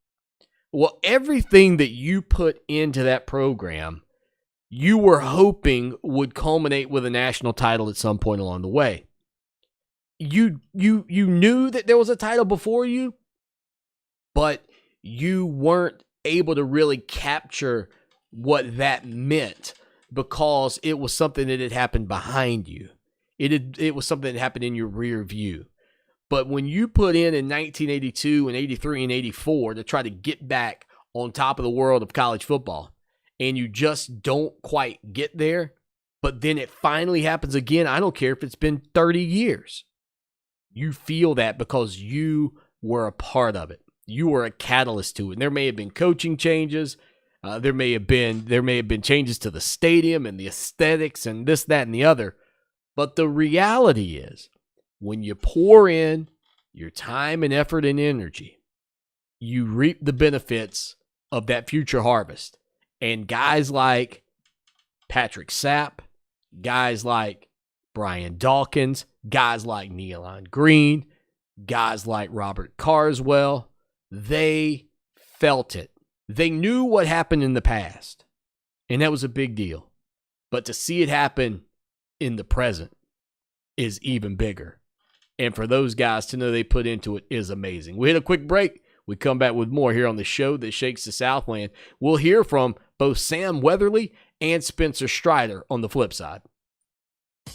well, everything that you put into that program, you were hoping would culminate with a national title at some point along the way. You knew that there was a title before you, but you weren't able to really capture what that meant because it was something that had happened behind you. It was something that happened in your rear view. But when you put in 1982 and 83 and 84 to try to get back on top of the world of college football, and you just don't quite get there, but then it finally happens again, I don't care if it's been 30 years. You feel that because you were a part of it. You were a catalyst to it. And there may have been coaching changes. There may have been changes to the stadium and the aesthetics and this, that, and the other. But the reality is, when you pour in your time and effort and energy, you reap the benefits of that future harvest. And guys like Patrick Sapp, guys like Brian Dawkins, guys like Nealon Green, guys like Robert Carswell, they felt it. They knew what happened in the past, and that was a big deal. But to see it happen in the present is even bigger. And for those guys to know they put into it is amazing. We hit a quick break. We come back with more here on the show that shakes the Southland. We'll hear from both Sam Weatherly and Spencer Strider on the flip side.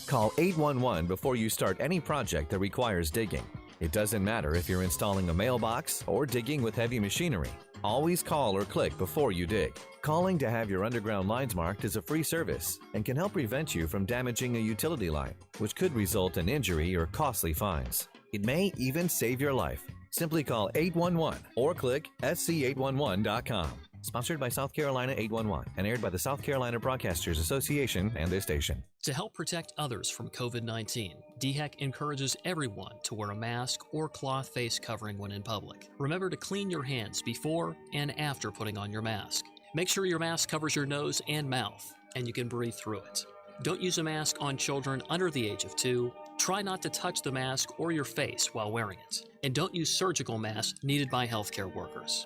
Call 811 before you start any project that requires digging. It doesn't matter if you're installing a mailbox or digging with heavy machinery. Always call or click before you dig. Calling to have your underground lines marked is a free service and can help prevent you from damaging a utility line, which could result in injury or costly fines. It may even save your life. Simply call 811 or click sc811.com. Sponsored by South Carolina 811 and aired by the South Carolina Broadcasters Association and this station. To help protect others from COVID-19, DHEC encourages everyone to wear a mask or cloth face covering when in public. Remember to clean your hands before and after putting on your mask. Make sure your mask covers your nose and mouth, and you can breathe through it. Don't use a mask on children under the age of 2. Try not to touch the mask or your face while wearing it. And don't use surgical masks needed by healthcare workers.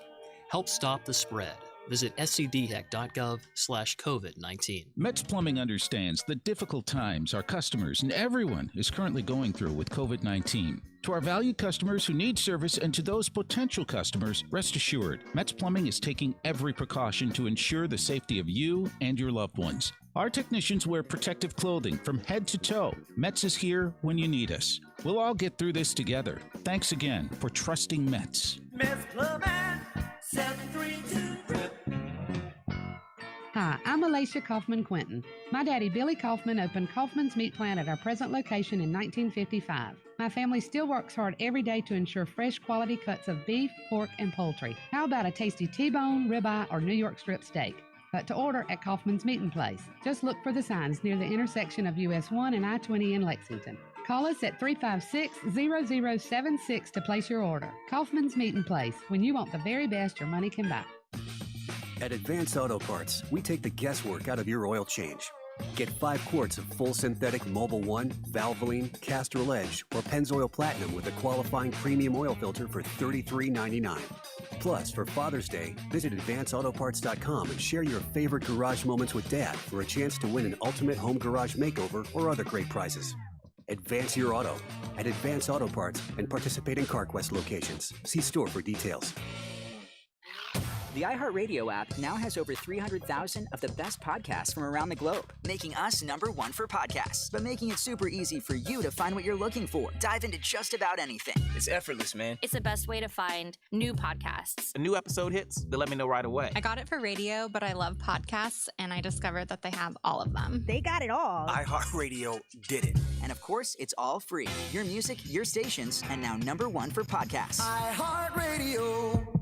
Help stop the spread. Visit scdhec.gov/COVID-19. Metz Plumbing understands the difficult times our customers and everyone is currently going through with COVID-19. To our valued customers who need service and to those potential customers, rest assured, Metz Plumbing is taking every precaution to ensure the safety of you and your loved ones. Our technicians wear protective clothing from head to toe. Metz is here when you need us. We'll all get through this together. Thanks again for trusting Metz. Metz Plumbing, 732. Hi, I'm Alicia Kaufman-Quinton. My daddy, Billy Kaufman, opened Kaufman's Meat Plant at our present location in 1955. My family still works hard every day to ensure fresh quality cuts of beef, pork, and poultry. How about a tasty T-bone, ribeye, or New York strip steak? But to order at Kaufman's Meat & Place. Just look for the signs near the intersection of US 1 and I-20 in Lexington. Call us at 356-0076 to place your order. Kaufman's Meat & Place, when you want the very best your money can buy. At Advance Auto Parts, we take the guesswork out of your oil change. Get 5 quarts of full synthetic Mobil 1, Valvoline, Castrol Edge, or Pennzoil Platinum with a qualifying premium oil filter for $33.99. Plus, for Father's Day, visit AdvanceAutoParts.com and share your favorite garage moments with Dad for a chance to win an ultimate home garage makeover or other great prizes. Advance your auto at Advance Auto Parts and participating CarQuest locations. See store for details. The iHeart Radio app now has over 300,000 of the best podcasts from around the globe, making us #1 for podcasts, but making it super easy for you to find what you're looking for. Dive into just about anything. It's effortless, man. It's the best way to find new podcasts. A new episode hits, they let me know right away. I got it for radio, but I love podcasts, and I discovered that they have all of them. They got it all. iHeartRadio did it. And of course, it's all free. Your music, your stations, and now #1 for podcasts. iHeartRadio.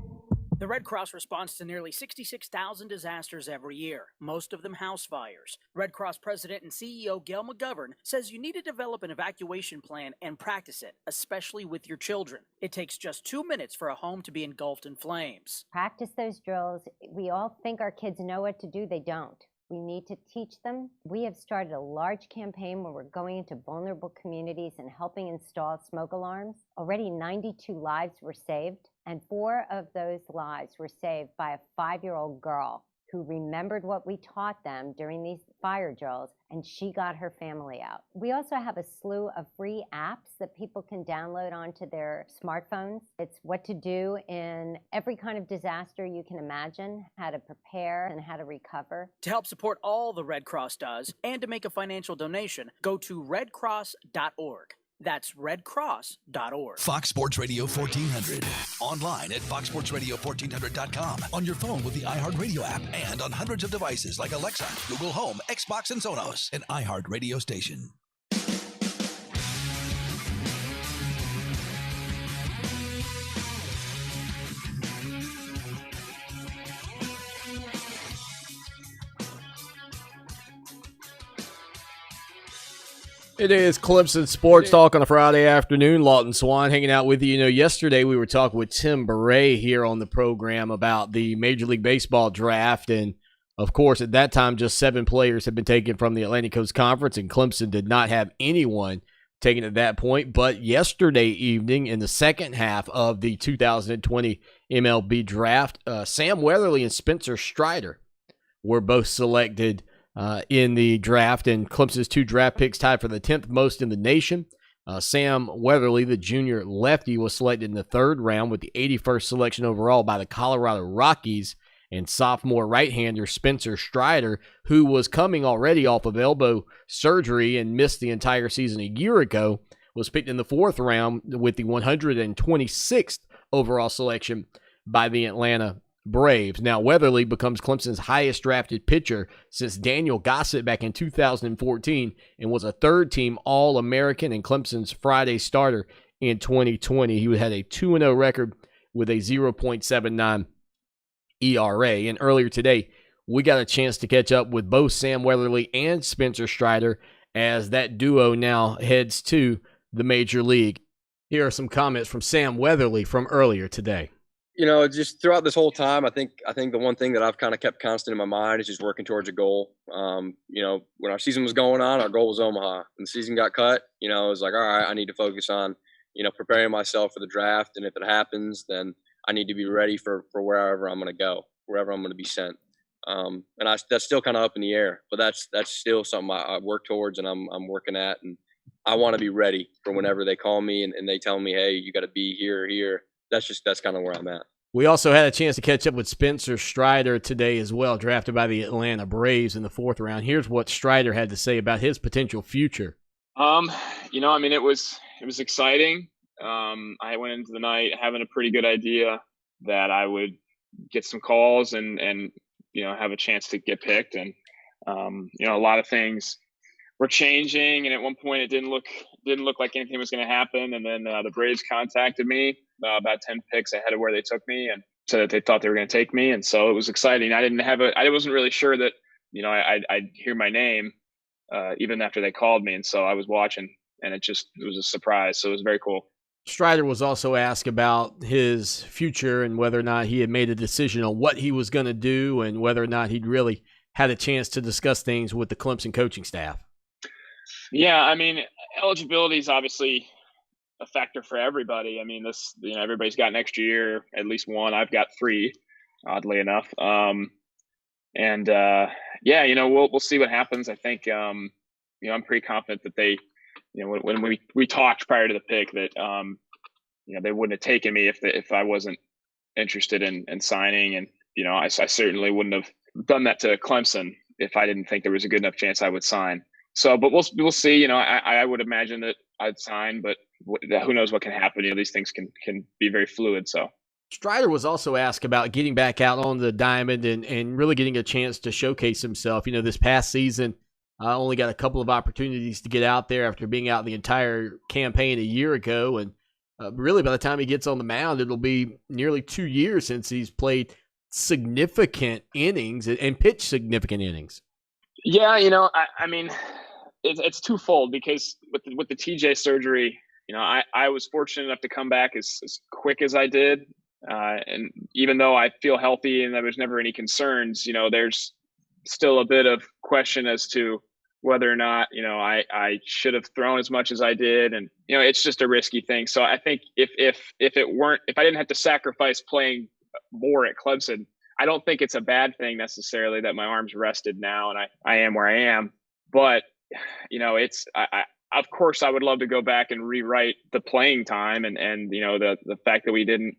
The Red Cross responds to nearly 66,000 disasters every year, most of them house fires. Red Cross President and CEO Gail McGovern says you need to develop an evacuation plan and practice it, especially with your children. It takes just 2 minutes for a home to be engulfed in flames. Practice those drills. We all think our kids know what to do. They don't. We need to teach them. We have started a large campaign where we're going into vulnerable communities and helping install smoke alarms. Already 92 lives were saved, and 4 of those lives were saved by a 5-year-old girl who remembered what we taught them during these fire drills, and she got her family out. We also have a slew of free apps that people can download onto their smartphones. It's what to do in every kind of disaster you can imagine, how to prepare and how to recover. To help support all the Red Cross does and to make a financial donation, go to redcross.org. That's redcross.org. Fox Sports Radio 1400. Online at foxsportsradio1400.com. On your phone with the iHeart Radio app and on hundreds of devices like Alexa, Google Home, Xbox, and Sonos. An iHeart radio station. It is Clemson Sports Talk on a Friday afternoon. Lawton Swan hanging out with you. You know, yesterday we were talking with Tim Beret here on the program about the Major League Baseball draft. And, of course, at that time, just 7 players had been taken from the Atlantic Coast Conference, and Clemson did not have anyone taken at that point. But yesterday evening, in the second half of the 2020 MLB draft, Sam Weatherly and Spencer Strider were both selected in the draft, and Clemson's 2 draft picks tied for the 10th most in the nation. Sam Weatherly, the junior lefty, was selected in the 3rd round with the 81st selection overall by the Colorado Rockies, and sophomore right-hander Spencer Strider, who was coming already off of elbow surgery and missed the entire season a year ago, was picked in the 4th round with the 126th overall selection by the Atlanta Braves. Now, Weatherly becomes Clemson's highest drafted pitcher since Daniel Gossett back in 2014 and was a 3rd-team All-American and Clemson's Friday starter in 2020. He had a 2-0 record with a 0.79 ERA. And earlier today, we got a chance to catch up with both Sam Weatherly and Spencer Strider as that duo now heads to the Major League. Here are some comments from Sam Weatherly from earlier today. You know, just throughout this whole time, I think the one thing that I've kind of kept constant in my mind is just working towards a goal. You know, when our season was going on, our goal was Omaha. When the season got cut, you know, it was like, all right, I need to focus on, you know, preparing myself for the draft. And if it happens, then I need to be ready for wherever I'm going to go, wherever I'm going to be sent. And that's still kind of up in the air, but that's still something I work towards and I'm working at. And I want to be ready for whenever they call me and they tell me, hey, you got to be here or here. That's kind of where I'm at. We also had a chance to catch up with Spencer Strider today as well, drafted by the Atlanta Braves in the 4th round. Here's what Strider had to say about his potential future. You know, I mean, it was exciting. I went into the night having a pretty good idea that I would get some calls and you know, have a chance to get picked. And you know, a lot of things were changing, and at one point it didn't look like anything was going to happen. And then the Braves contacted me about 10 picks ahead of where they took me and said that they thought they were going to take me. And so it was exciting. I wasn't really sure that, you know, I'd hear my name even after they called me. And so I was watching, and it was a surprise. So it was very cool. Strider was also asked about his future and whether or not he had made a decision on what he was going to do and whether or not he'd really had a chance to discuss things with the Clemson coaching staff. Yeah, I mean, eligibility is obviously a factor for everybody. I mean, you know, everybody's got an extra year, at least one. I've got 3, oddly enough. Yeah, you know, we'll see what happens. I think, you know, I'm pretty confident that they, you know, when we talked prior to the pick that, you know, they wouldn't have taken me if I wasn't interested in signing. And, you know, I certainly wouldn't have done that to Clemson if I didn't think there was a good enough chance I would sign. So, but we'll see. You know, I would imagine that I'd sign, but who knows what can happen. You know, these things can be very fluid. So Strider was also asked about getting back out on the diamond and really getting a chance to showcase himself. You know, this past season, I only got a couple of opportunities to get out there after being out the entire campaign a year ago. And really, by the time he gets on the mound, it'll be nearly 2 years since he's played significant innings and pitched significant innings. Yeah, you know, I mean, it's twofold because with the TJ surgery, you know, I was fortunate enough to come back as quick as I did. And even though I feel healthy and there was never any concerns, you know, there's still a bit of question as to whether or not, I should have thrown as much as I did. And, it's just a risky thing. So I think if I didn't have to sacrifice playing more at Clemson, I don't think it's a bad thing necessarily that my arm's rested now and I am where I am. But, of course I would love to go back and rewrite the playing time and the fact that we didn't,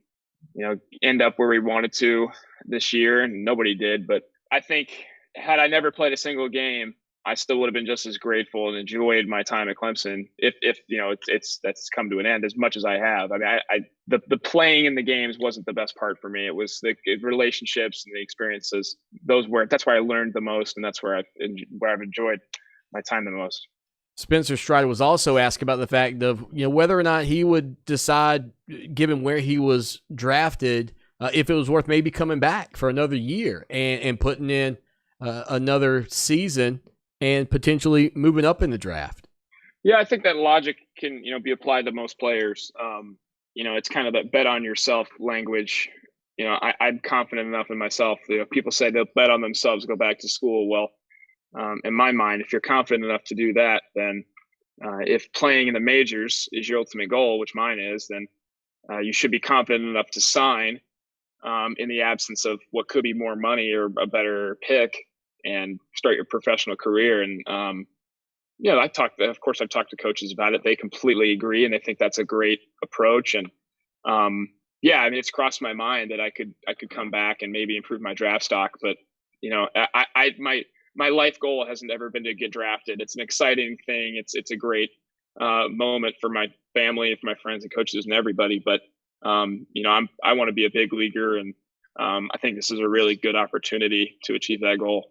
end up where we wanted to this year, and nobody did. But I think had I never played a single game, I still would have been just as grateful and enjoyed my time at Clemson if that's come to an end as much as I have. I mean, the playing in the games wasn't the best part for me. It was the relationships and the experiences. That's where I learned the most, and that's where I've enjoyed my time the most. Spencer Strider was also asked about the fact of whether or not he would decide, given where he was drafted, if it was worth maybe coming back for another year and putting in another season and potentially moving up in the draft. Yeah, I think that logic can be applied to most players. It's kind of that bet on yourself language. I'm confident enough in myself. People say they'll bet on themselves, go back to school. Well, in my mind, if you're confident enough to do that, then if playing in the majors is your ultimate goal, which mine is, then you should be confident enough to sign in the absence of what could be more money or a better pick and start your professional career. And, I've talked to coaches about it. They completely agree. And they think that's a great approach. And, it's crossed my mind that I could come back and maybe improve my draft stock. But, my life goal hasn't ever been to get drafted. It's an exciting thing. It's a great moment for my family and for my friends and coaches and everybody. But, I want to be a big leaguer. And I think this is a really good opportunity to achieve that goal.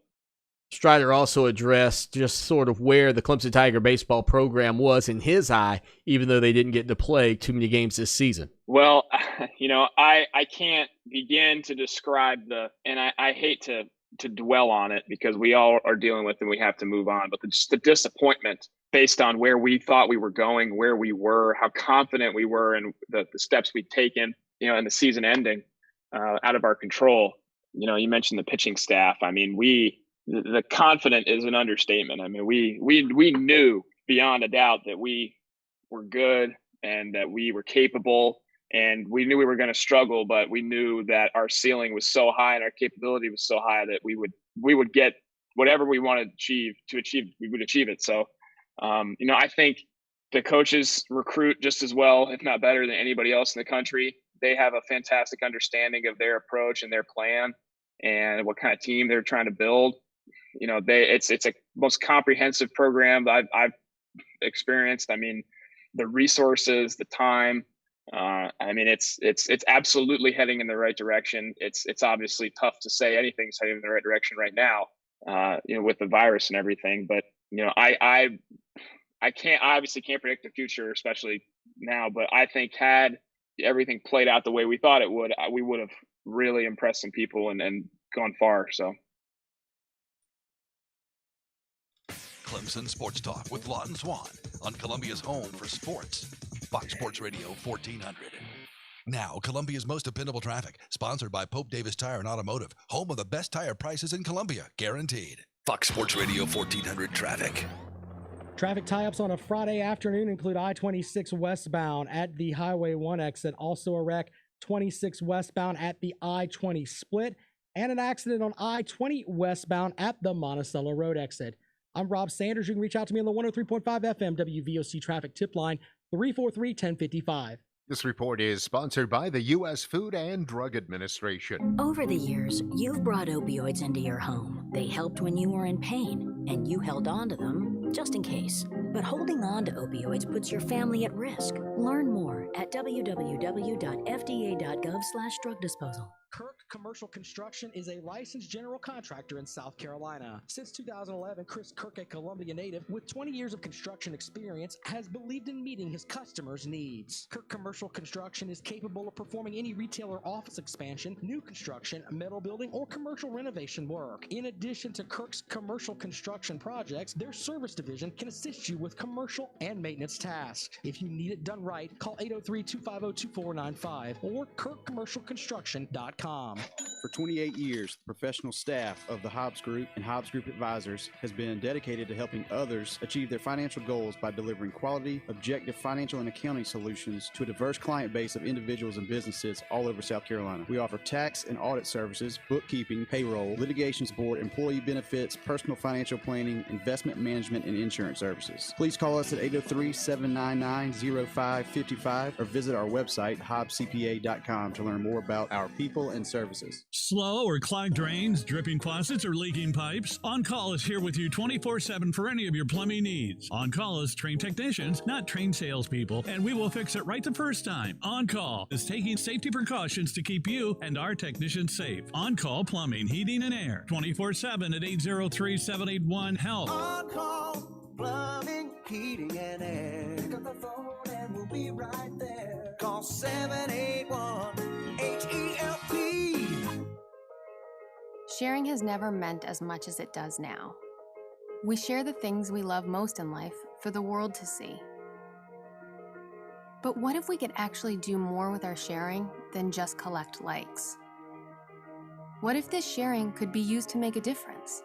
Strider also addressed just sort of where the Clemson Tiger baseball program was in his eye, even though they didn't get to play too many games this season. Well, I can't begin to describe and I hate to dwell on it because we all are dealing with it and we have to move on. But just the disappointment based on where we thought we were going, where we were, how confident we were in the steps we'd taken, and the season ending out of our control. You mentioned the pitching staff. I mean, the confident is an understatement. I mean, we knew beyond a doubt that we were good and that we were capable, and we knew we were going to struggle, but we knew that our ceiling was so high and our capability was so high that we would get whatever we wanted to achieve, we would achieve it. So, I think the coaches recruit just as well, if not better than anybody else in the country. They have a fantastic understanding of their approach and their plan and what kind of team they're trying to build. It's a most comprehensive program that I've experienced. I mean, the resources, the time. It's absolutely heading in the right direction. It's obviously tough to say anything's heading in the right direction right now, with the virus and everything. But I can't predict the future, especially now. But I think had everything played out the way we thought it would, we would have really impressed some people and gone far. So. Clemson Sports Talk with Lawton Swan on Columbia's home for sports, Fox Sports Radio 1400. Now, Columbia's most dependable traffic, sponsored by Pope Davis Tire and Automotive, home of the best tire prices in Columbia, guaranteed. Fox Sports Radio 1400 traffic. Traffic tie-ups on a Friday afternoon include I-26 westbound at the Highway 1 exit, also a wreck 26 westbound at the I-20 split, and an accident on I-20 westbound at the Monticello Road exit. I'm Rob Sanders. You can reach out to me on the 103.5 FM WVOC traffic tip line, 343-1055. This report is sponsored by the U.S. Food and Drug Administration. Over the years, you've brought opioids into your home. They helped when you were in pain, and you held on to them just in case. But holding on to opioids puts your family at risk. Learn more at www.fda.gov/drug disposal. Kirk Commercial Construction is a licensed general contractor in South Carolina. Since 2011, Chris Kirk, a Columbia native with 20 years of construction experience, has believed in meeting his customers' needs. Kirk Commercial Construction is capable of performing any retail or office expansion, new construction, metal building, or commercial renovation work. In addition to Kirk's commercial construction projects, their service division can assist you with commercial and maintenance tasks. If you need it done right, call 803-250-2495 or kirkcommercialconstruction.com. For 28 years, the professional staff of the Hobbs Group and Hobbs Group Advisors has been dedicated to helping others achieve their financial goals by delivering quality, objective financial and accounting solutions to a diverse client base of individuals and businesses all over South Carolina. We offer tax and audit services, bookkeeping, payroll, litigation support, employee benefits, personal financial planning, investment management, and insurance services. Please call us at 803-799-0555 or visit our website, hobbscpa.com, to learn more about our people and services. Slow or clogged drains, dripping faucets, or leaking pipes? On Call is here with you 24/7 for any of your plumbing needs. On Call is trained technicians, not trained salespeople, and we will fix it right the first time. On Call is taking safety precautions to keep you and our technicians safe. On Call Plumbing, Heating, and Air, 24/7 at 803-781-HELP. On Call Plumbing, Heating, and Air. Pick up the phone and we'll be right there. Call 781-HELP. Sharing has never meant as much as it does now. We share the things we love most in life for the world to see. But what if we could actually do more with our sharing than just collect likes? What if this sharing could be used to make a difference?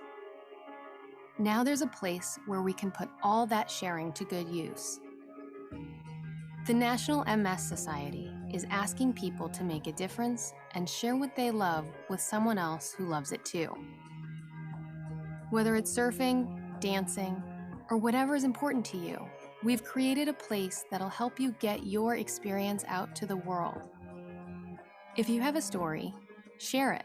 Now there's a place where we can put all that sharing to good use. The National MS Society is asking people to make a difference and share what they love with someone else who loves it too. Whether it's surfing, dancing, or whatever is important to you, we've created a place that'll help you get your experience out to the world. If you have a story, share it.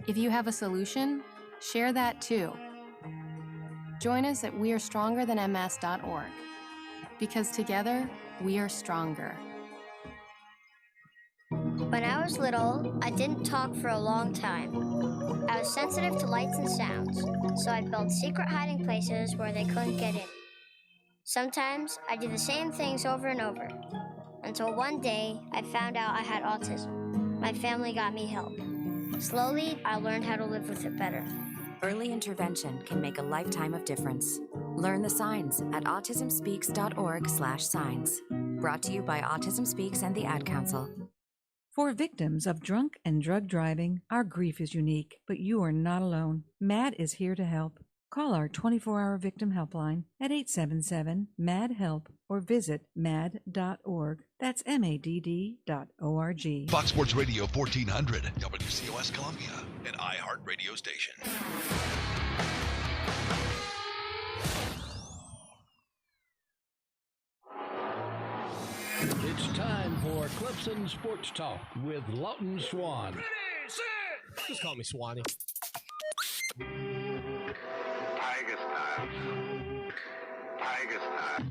If you have a solution, share that too. Join us at wearestrongerthanms.org, because together, we are stronger. When I was little, I didn't talk for a long time. I was sensitive to lights and sounds, so I built secret hiding places where they couldn't get in. Sometimes I did the same things over and over, until one day I found out I had autism. My family got me help. Slowly, I learned how to live with it better. Early intervention can make a lifetime of difference. Learn the signs at autismspeaks.org/signs. Brought to you by Autism Speaks and the Ad Council. For victims of drunk and drug driving, our grief is unique, but you are not alone. MAD is here to help. Call our 24-hour victim helpline at 877-MAD-HELP or visit mad.org. That's MADD.org. Fox Sports Radio 1400, WCOS Columbia, an iHeart radio station. It's time for Clemson Sports Talk with Lawton Swan. Ready, set! Just call me Swanee. Tiger style. Tiger style.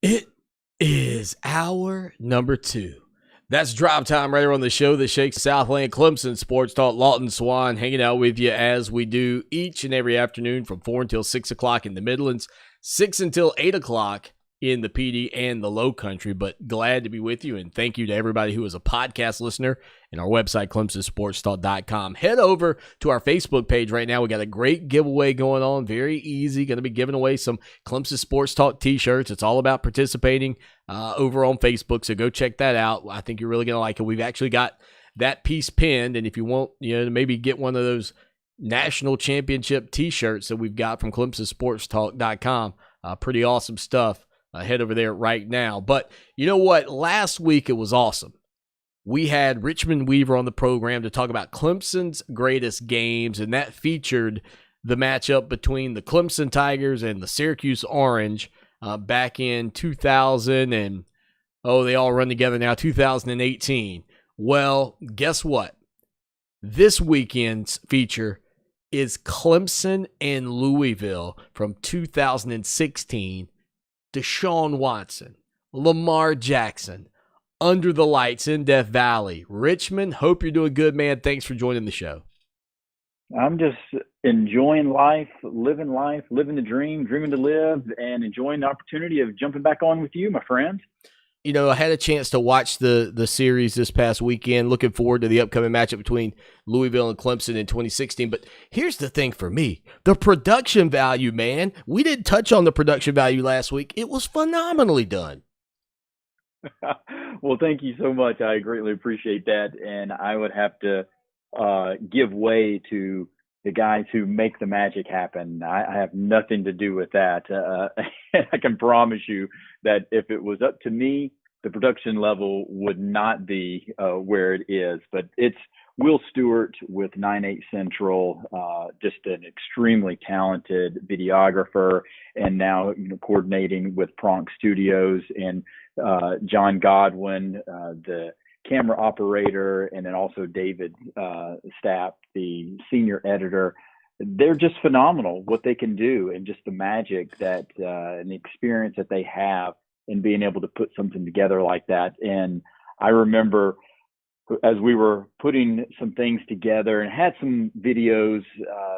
It is hour number 2. That's drive time right here on the show that shakes Southland. Clemson Sports Talk. Lawton Swan hanging out with you as we do each and every afternoon from 4 until 6 o'clock in the Midlands, 6 until 8 o'clock in the PD and the Low Country. But glad to be with you, and thank you to everybody who is a podcast listener and our website, ClemsonSportsTalk.com. Head over to our Facebook page right now. We got a great giveaway going on. Very easy. Going to be giving away some Clemson Sports Talk t-shirts. It's all about participating over on Facebook, so go check that out. I think you're really going to like it. We've actually got that piece pinned, and if you want, to maybe get one of those national championship t-shirts that we've got from ClemsonSportsTalk.com, pretty awesome stuff. Head over there right now. But you know what? Last week it was awesome. We had Richmond Weaver on the program to talk about Clemson's greatest games, and that featured the matchup between the Clemson Tigers and the Syracuse Orange back in 2000 and, they all run together now, 2018. Well, guess what? This weekend's feature is Clemson and Louisville from 2016. Deshaun Watson, Lamar Jackson, under the lights in Death Valley. Richmond, hope you're doing good, man. Thanks for joining the show. I'm just enjoying life, living the dream, dreaming to live, and enjoying the opportunity of jumping back on with you, my friend. You know, I had a chance to watch the series this past weekend. Looking forward to the upcoming matchup between Louisville and Clemson in 2016. But here's the thing for me. The production value, man. We didn't touch on the production value last week. It was phenomenally done. Well, thank you so much. I greatly appreciate that. And I would have to give way to the guys who make the magic happen. I have nothing to do with that. I can promise you that if it was up to me, the production level would not be where it is. But it's Will Stewart with 9/8 Central, just an extremely talented videographer, and now coordinating with Pronk Studios, and John Godwin, the camera operator, and then also David Stapp, the senior editor. They're just phenomenal what they can do, and just the magic that and the experience that they have in being able to put something together like that. And I remember as we were putting some things together and had some videos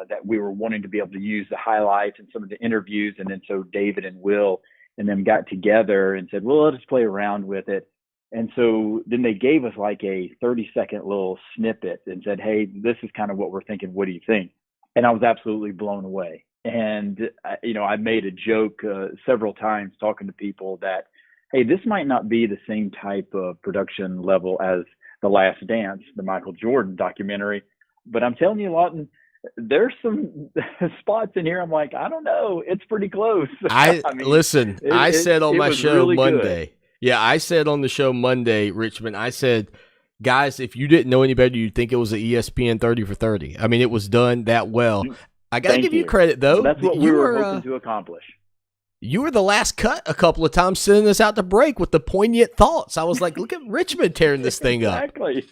that we were wanting to be able to use, the highlights and some of the interviews. And then so David and Will and them got together and said, well, let us play around with it. And so then they gave us like a 30-second little snippet and said, hey, this is kind of what we're thinking. What do you think? And I was absolutely blown away. And, I made a joke several times talking to people that, hey, this might not be the same type of production level as The Last Dance, the Michael Jordan documentary. But I'm telling you, Lawton, there's some spots in here. I'm like, I don't know. It's pretty close. I said on my show really Monday. Good. Yeah, I said on the show Monday, Richmond, I said, guys, if you didn't know any better, you'd think it was an ESPN 30 for 30. I mean, it was done that well. I got to give you credit, though. That's what we were hoping to accomplish. You were the last cut a couple of times sending us out to break with the poignant thoughts. I was like, look at Richmond tearing this thing up. Exactly.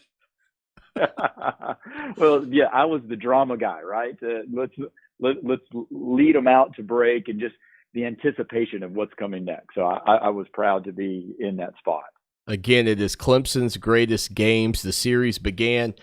Well, yeah, I was the drama guy, right? Let's lead them out to break and just the anticipation of what's coming next. So I was proud to be in that spot. Again, it is Clemson's greatest games. The series began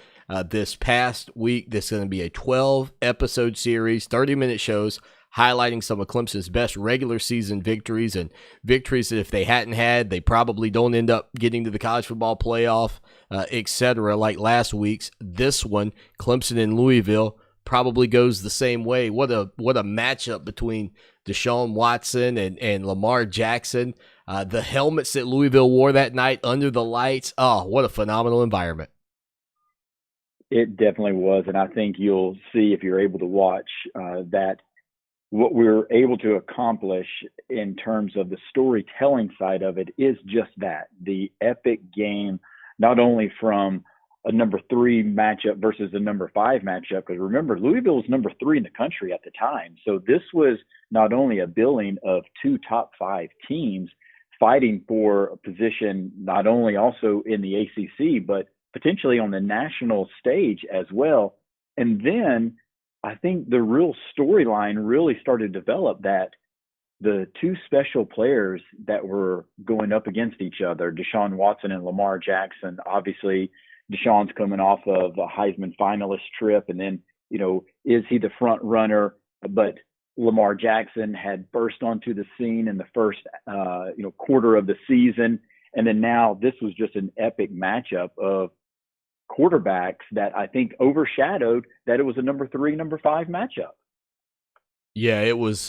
this past week. This is going to be a 12-episode series, 30-minute shows, highlighting some of Clemson's best regular season victories, and victories that if they hadn't had, they probably don't end up getting to the college football playoff, etc. Like last week's. This one, Clemson and Louisville, probably goes the same way. What a matchup between Deshaun Watson and Lamar Jackson. The helmets that Louisville wore that night under the lights. Oh, what a phenomenal environment. It definitely was. And I think you'll see if you're able to watch that what we're able to accomplish in terms of the storytelling side of it is just that, the epic game, not only from a number 3 matchup versus a number 5 matchup, because remember, Louisville was number 3 in the country at the time. So this was not only a billing of 2 top 5 teams fighting for a position, not only also in the ACC, but potentially on the national stage as well. And then I think the real storyline really started to develop, that the 2 special players that were going up against each other, Deshaun Watson and Lamar Jackson. Obviously, Deshaun's coming off of a Heisman finalist trip, and then, is he the front runner? But Lamar Jackson had burst onto the scene in the first, quarter of the season. And then now this was just an epic matchup of quarterbacks that I think overshadowed that it was a number 3, number 5 matchup. Yeah, it was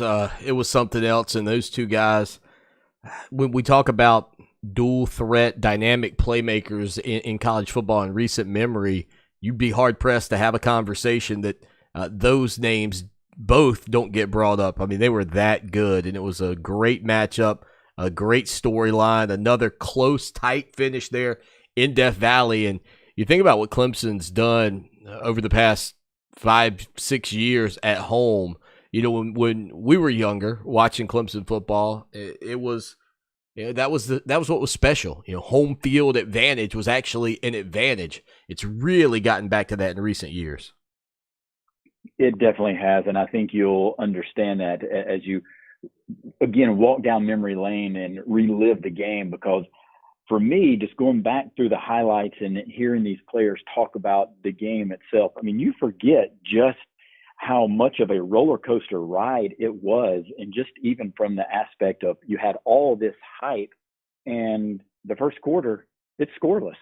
something else. And those 2 guys, when we talk about dual threat dynamic playmakers in college football in recent memory, you'd be hard pressed to have a conversation that those names both don't get brought up. I mean, they were that good, and it was a great matchup, a great storyline, another close, tight finish there in Death Valley. And you think about what Clemson's done over the past 5-6 years at home. When we were younger watching Clemson football, it was that was what was special. Home field advantage was actually an advantage. It's really gotten back to that in recent years. It definitely has, and I think you'll understand that as you, again, walk down memory lane and relive the game, because for me, just going back through the highlights and hearing these players talk about the game itself, I mean, you forget just how much of a roller coaster ride it was. And just even from the aspect of you had all this hype and the first quarter, it's scoreless.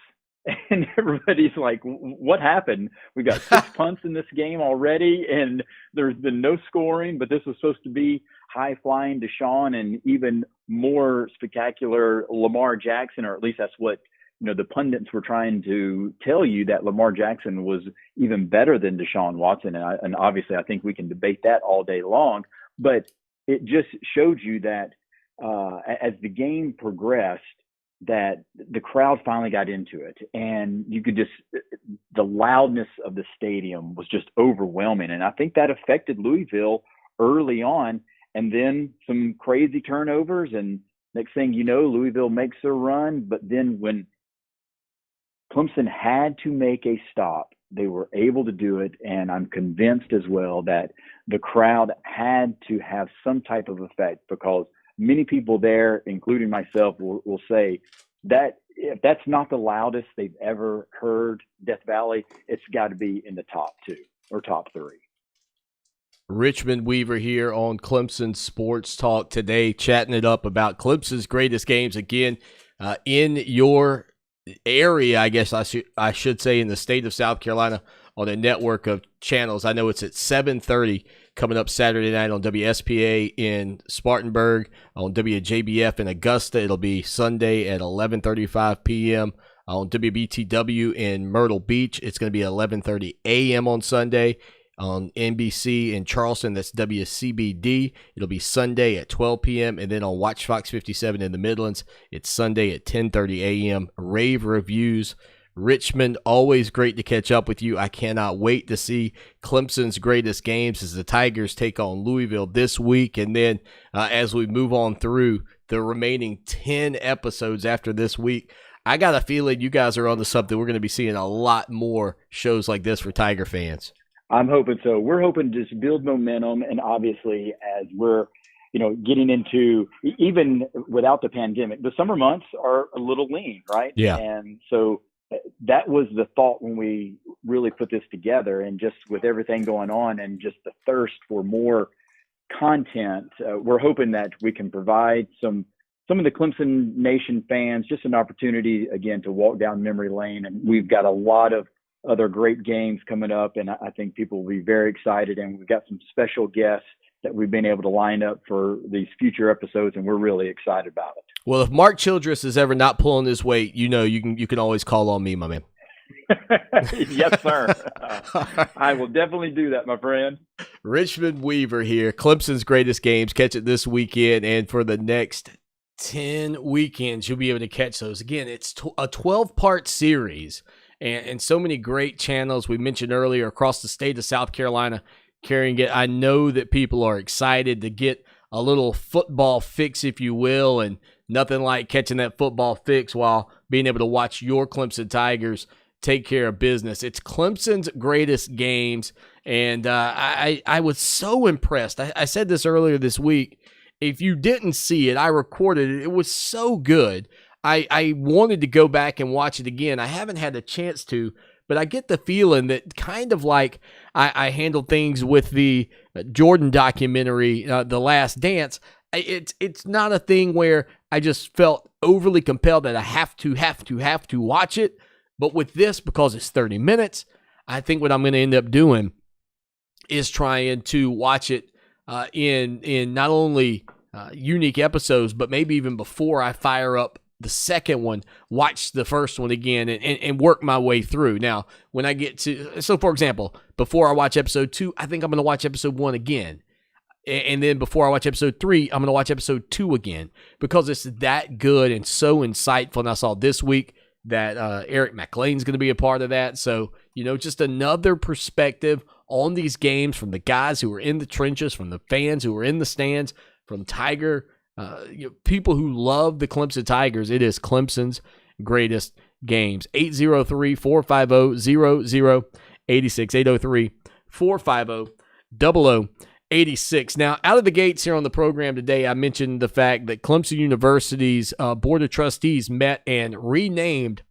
And everybody's like, what happened? We got 6 punts in this game already, and there's been no scoring, but this was supposed to be high-flying Deshaun and even more spectacular Lamar Jackson, or at least that's what the pundits were trying to tell you, that Lamar Jackson was even better than Deshaun Watson. And obviously, I think we can debate that all day long, but it just showed you that as the game progressed, that the crowd finally got into it, and you could just, the loudness of the stadium was just overwhelming. And I think that affected Louisville early on, and then some crazy turnovers. And next thing you know, Louisville makes a run. But then when Clemson had to make a stop, they were able to do it. And I'm convinced as well that the crowd had to have some type of effect, because many people there, including myself, will say that if that's not the loudest they've ever heard Death Valley, it's got to be in the top 2 or top 3. Richmond Weaver here on Clemson Sports Talk today, chatting it up about Clemson's greatest games again in your area, I guess I should say, in the state of South Carolina, on a network of channels. I know it's at 7:30 coming up Saturday night on WSPA in Spartanburg, on WJBF in Augusta. It'll be Sunday at 11:35 p.m. on WBTW in Myrtle Beach. It's going to be 11:30 a.m. on Sunday. On NBC in Charleston, that's WCBD. It'll be Sunday at 12 p.m. And then on Watch Fox 57 in the Midlands, it's Sunday at 10:30 a.m. Rave reviews. Richmond, always great to catch up with you. I cannot wait to see Clemson's greatest games as the Tigers take on Louisville this week. And then as we move on through the remaining 10 episodes after this week, I got a feeling you guys are onto something. We're going to be seeing a lot more shows like this for Tiger fans. I'm hoping so. We're hoping to just build momentum. And obviously, as we're, getting into, even without the pandemic, the summer months are a little lean, right? Yeah. And so that was the thought when we really put this together. And just with everything going on and just the thirst for more content, we're hoping that we can provide some of the Clemson Nation fans just an opportunity, again, to walk down memory lane. And we've got a lot of other great games coming up, and I think people will be very excited. And we've got some special guests that we've been able to line up for these future episodes, and we're really excited about it. Well, if Mark Childress is ever not pulling his weight, you can always call on me, my man. Yes, sir. I will definitely do that, my friend. Richmond Weaver here, Clemson's greatest games. Catch it this weekend, and for the next 10 weekends, you'll be able to catch those. Again, it's a 12-part series. And so many great channels we mentioned earlier across the state of South Carolina carrying it. I know that people are excited to get a little football fix, if you will, and nothing like catching that football fix while being able to watch your Clemson Tigers take care of business. It's Clemson's greatest games, and I was so impressed. I said this earlier this week. If you didn't see it, I recorded it. It was so good. I wanted to go back and watch it again. I haven't had a chance to, but I get the feeling that kind of like I handled things with the Jordan documentary, The Last Dance. It's not a thing where I just felt overly compelled that I have to watch it. But with this, because it's 30 minutes, I think what I'm going to end up doing is trying to watch it in not only unique episodes, but maybe even before I fire up the second one, watch the first one again and work my way through. Now, when I get to, so for example, before I watch episode 2, I think I'm going to watch episode 1 again. And then before I watch episode 3, I'm going to watch episode 2 again, because it's that good and so insightful. And I saw this week that Eric McLean's going to be a part of that. So, just another perspective on these games from the guys who are in the trenches, from the fans who are in the stands, from Tiger people who love the Clemson Tigers. It is Clemson's greatest games. 803-450-0086. 803-450-0086. 86. Now, out of the gates here on the program today, I mentioned the fact that Clemson University's Board of Trustees met and renamed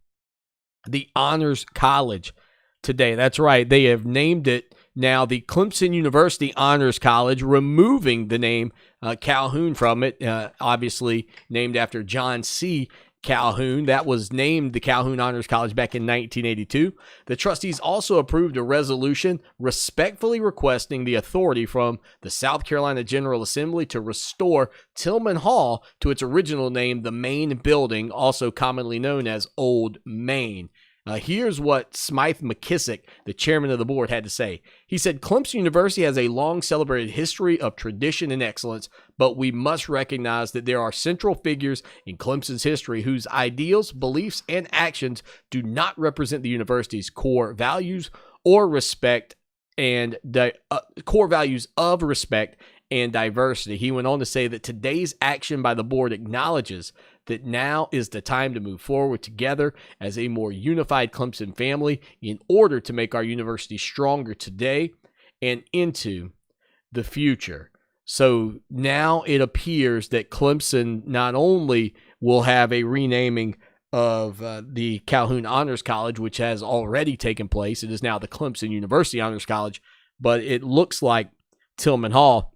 the Honors College today. That's right. They have named it now the Clemson University Honors College, removing the name Calhoun from it, obviously named after John C. Calhoun. That was named the Calhoun Honors College back in 1982. The trustees also approved a resolution respectfully requesting the authority from the South Carolina General Assembly to restore Tillman Hall to its original name, the Main Building, also commonly known as Old Main. Here's what Smythe McKissick, the chairman of the board, had to say. He said, Clemson University has a long celebrated history of tradition and excellence, but we must recognize that there are central figures in Clemson's history whose ideals, beliefs, and actions do not represent the university's core values or respect and core values of respect and diversity. He went on to say that today's action by the board acknowledges that now is the time to move forward together as a more unified Clemson family in order to make our university stronger today and into the future. So now it appears that Clemson not only will have a renaming of the Calhoun Honors College, which has already taken place. It is now the Clemson University Honors College, but it looks like Tillman Hall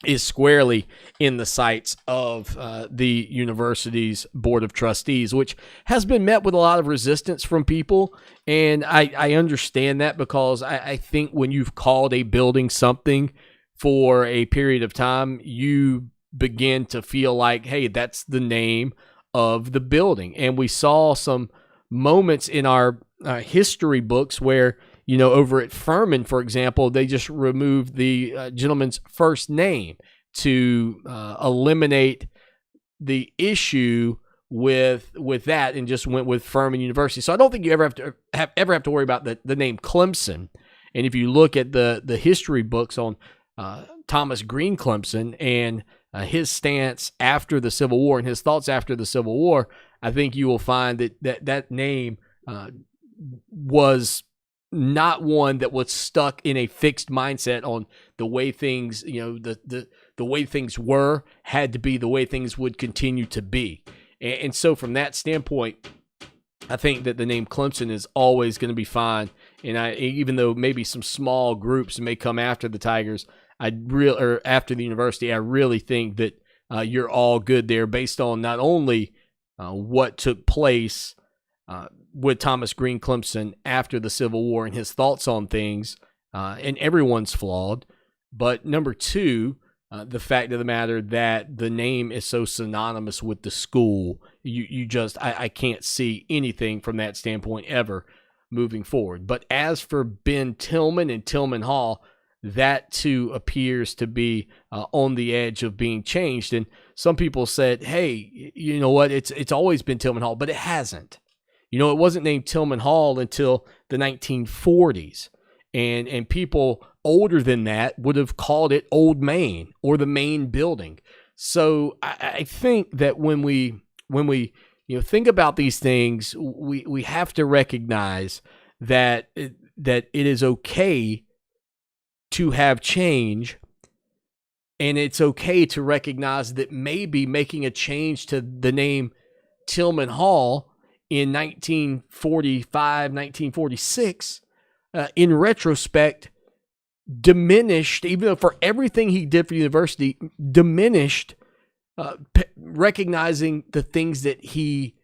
is squarely in the sights of the university's Board of Trustees, which has been met with a lot of resistance from people. And I understand that, because I think when you've called a building something for a period of time, you begin to feel like, hey, that's the name of the building. And we saw some moments in our history books where, you know, over at Furman, for example, they just removed the gentleman's first name to eliminate the issue with that, and just went with Furman University. So I don't think you ever have to worry about the name Clemson. And if you look at the history books on Thomas Green Clemson and his stance after the Civil War and his thoughts after the Civil War, I think you will find that name was not one that was stuck in a fixed mindset on the way things, you know, the way things were, had to be the way things would continue to be. And so from that standpoint, I think that the name Clemson is always going to be fine. And even though maybe some small groups may come after the Tigers, or after the university, I really think that you're all good there based on not only what took place with Thomas Green Clemson after the Civil War and his thoughts on things, and everyone's flawed, but number two, the fact of the matter that the name is so synonymous with the school. You just, I can't see anything from that standpoint ever moving forward. But as for Ben Tillman and Tillman Hall, that too appears to be on the edge of being changed. And some people said, hey, you know what, it's always been Tillman Hall, but it hasn't. You know, it wasn't named Tillman Hall until the 1940s. And people older than that would have called it Old Main or the Main Building. So I think that when we think about these things, we have to recognize that it is okay to have change, and it's okay to recognize that maybe making a change to the name Tillman Hall in 1945, 1946, in retrospect, diminished, even though for everything he did for the university, diminished recognizing the things that he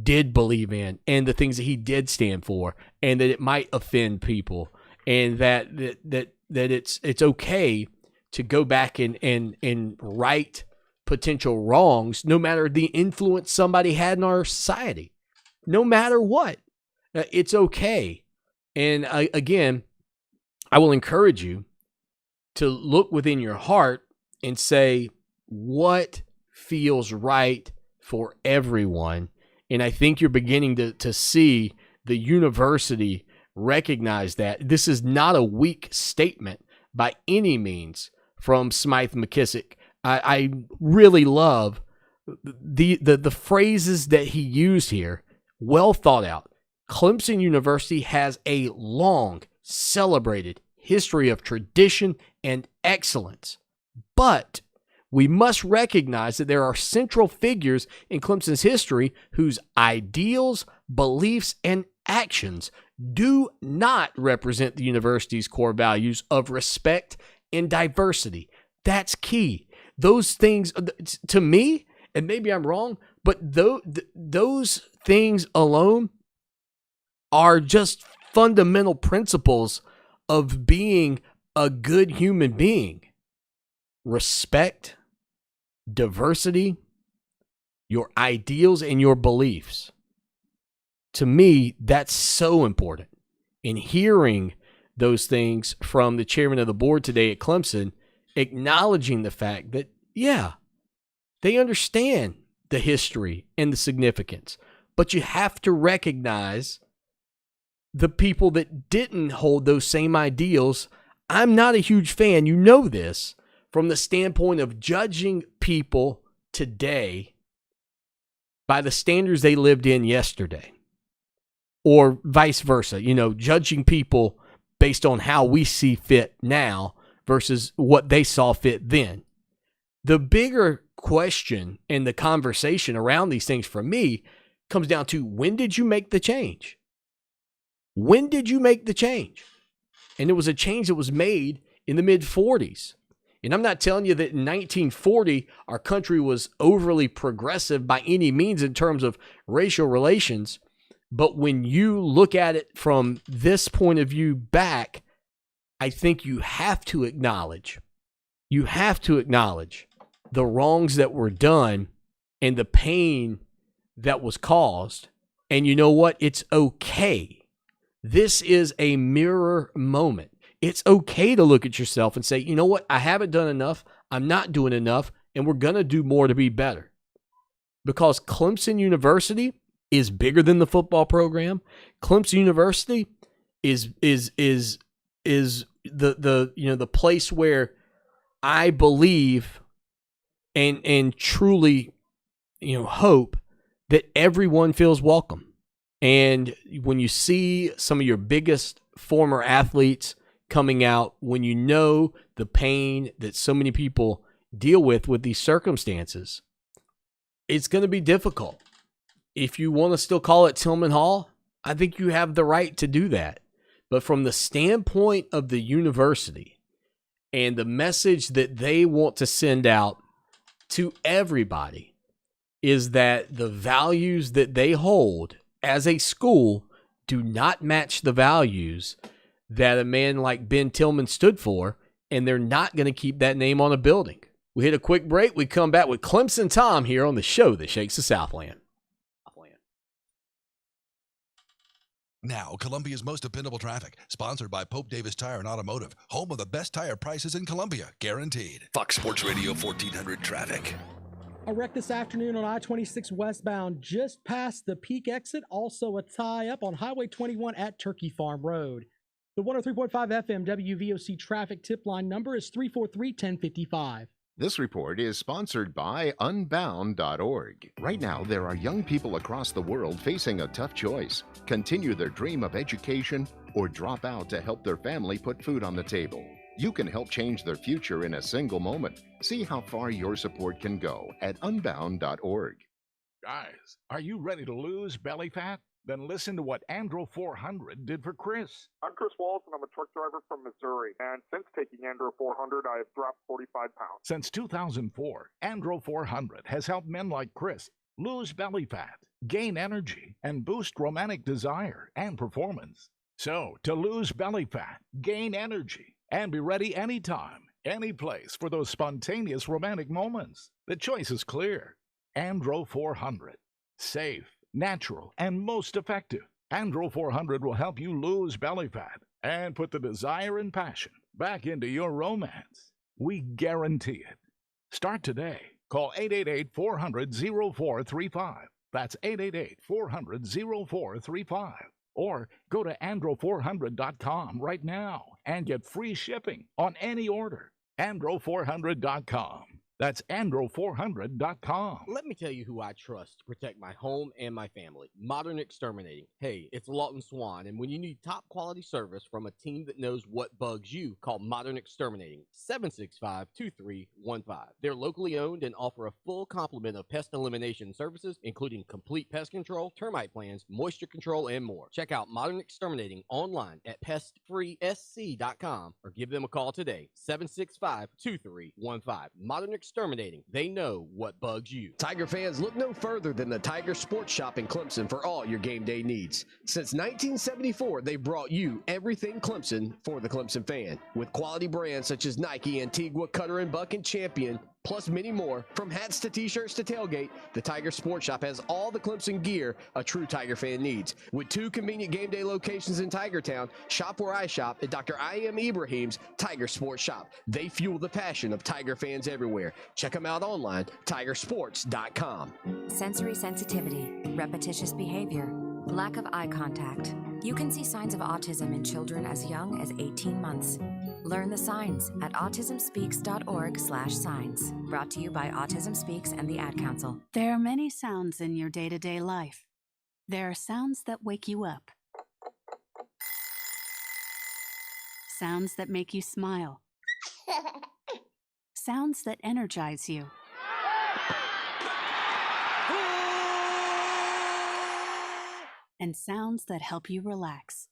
did believe in and the things that he did stand for, and that it might offend people, and that it's okay to go back and right potential wrongs, no matter the influence somebody had in our society. No matter what, it's okay. And again, I will encourage you to look within your heart and say, what feels right for everyone? And I think you're beginning to see the university recognize that. This is not a weak statement by any means from Smythe McKissick. I really love the phrases that he used here. Well thought out. Clemson University has a long celebrated history of tradition and excellence. But we must recognize that there are central figures in Clemson's history whose ideals, beliefs, and actions do not represent the university's core values of respect and diversity. That's key. Those things, to me, and maybe I'm wrong, but those things alone are just fundamental principles of being a good human being. Respect, diversity, your ideals, and your beliefs. To me, that's so important. In hearing those things from the chairman of the board today at Clemson, acknowledging the fact that, yeah, they understand the history and the significance, but you have to recognize the people that didn't hold those same ideals. I'm not a huge fan, you know this, from the standpoint of judging people today by the standards they lived in yesterday, or vice versa, judging people based on how we see fit now versus what they saw fit then. The bigger question and the conversation around these things for me comes down to, when did you make the change? When did you make the change? And it was a change that was made in the mid-40s. And I'm not telling you that in 1940, our country was overly progressive by any means in terms of racial relations. But when you look at it from this point of view back, I think you have to acknowledge the wrongs that were done and the pain that was caused. And you know what? It's okay. This is a mirror moment. It's okay to look at yourself and say, you know what? I haven't done enough. I'm not doing enough. And we're going to do more to be better. Because Clemson University is bigger than the football program. Clemson University is the place where I believe and truly hope that everyone feels welcome. And when you see some of your biggest former athletes coming out, when you know the pain that so many people deal with these circumstances, it's going to be difficult. If you want to still call it Tillman Hall, I think you have the right to do that. But from the standpoint of the university and the message that they want to send out to everybody is that the values that they hold as a school do not match the values that a man like Ben Tillman stood for, and they're not going to keep that name on a building. We hit a quick break. We come back with Clemson Tom here on the show that shakes the Southland. Now, Columbia's most dependable traffic, sponsored by Pope Davis Tire and Automotive, home of the best tire prices in Columbia, guaranteed. Fox Sports Radio 1400 traffic. A wreck this afternoon on I-26 westbound just past the Peak exit. Also a tie-up on Highway 21 at Turkey Farm Road. The 103.5 FM WVOC traffic tip line number is 343-1055. This report is sponsored by Unbound.org. Right now, there are young people across the world facing a tough choice: continue their dream of education or drop out to help their family put food on the table. You can help change their future in a single moment. See how far your support can go at Unbound.org. Guys, are you ready to lose belly fat? Then listen to what Andro 400 did for Chris. I'm Chris Walls, and I'm a truck driver from Missouri. And since taking Andro 400, I have dropped 45 pounds. Since 2004, Andro 400 has helped men like Chris lose belly fat, gain energy, and boost romantic desire and performance. So, to lose belly fat, gain energy, and be ready anytime, any place for those spontaneous romantic moments, the choice is clear. Andro 400. Safe, natural, and most effective. Andro 400 will help you lose belly fat and put the desire and passion back into your romance. We guarantee it. Start today. Call 888-400-0435. That's 888-400-0435. Or go to andro400.com right now and get free shipping on any order. andro400.com. That's andro400.com. Let me tell you who I trust to protect my home and my family. Modern Exterminating. Hey, it's Lawton Swan, and when you need top quality service from a team that knows what bugs you, call Modern Exterminating, 765-2315. They're locally owned and offer a full complement of pest elimination services, including complete pest control, termite plans, moisture control, and more. Check out Modern Exterminating online at pestfreesc.com or give them a call today, 765-2315. Modern Exterminating. They know what bugs you. Tiger fans, look no further than the Tiger Sports Shop in Clemson for all your game day needs. Since 1974, they've brought you everything Clemson for the Clemson fan. With quality brands such as Nike, Antigua, Cutter and Buck, and Champion, plus many more. From hats to t-shirts to tailgate, the Tiger Sports Shop has all the Clemson gear a true Tiger fan needs. With 2 convenient game day locations in Tigertown, shop where I shop at Dr. I.M. Ibrahim's Tiger Sports Shop. They fuel the passion of Tiger fans everywhere. Check them out online, tigersports.com. Sensory sensitivity, repetitious behavior, lack of eye contact. You can see signs of autism in children as young as 18 months. Learn the signs at autismspeaks.org/signs. Brought to you by Autism Speaks and the Ad Council. There are many sounds in your day-to-day life. There are sounds that wake you up. Sounds that make you smile. Sounds that energize you. And sounds that help you relax.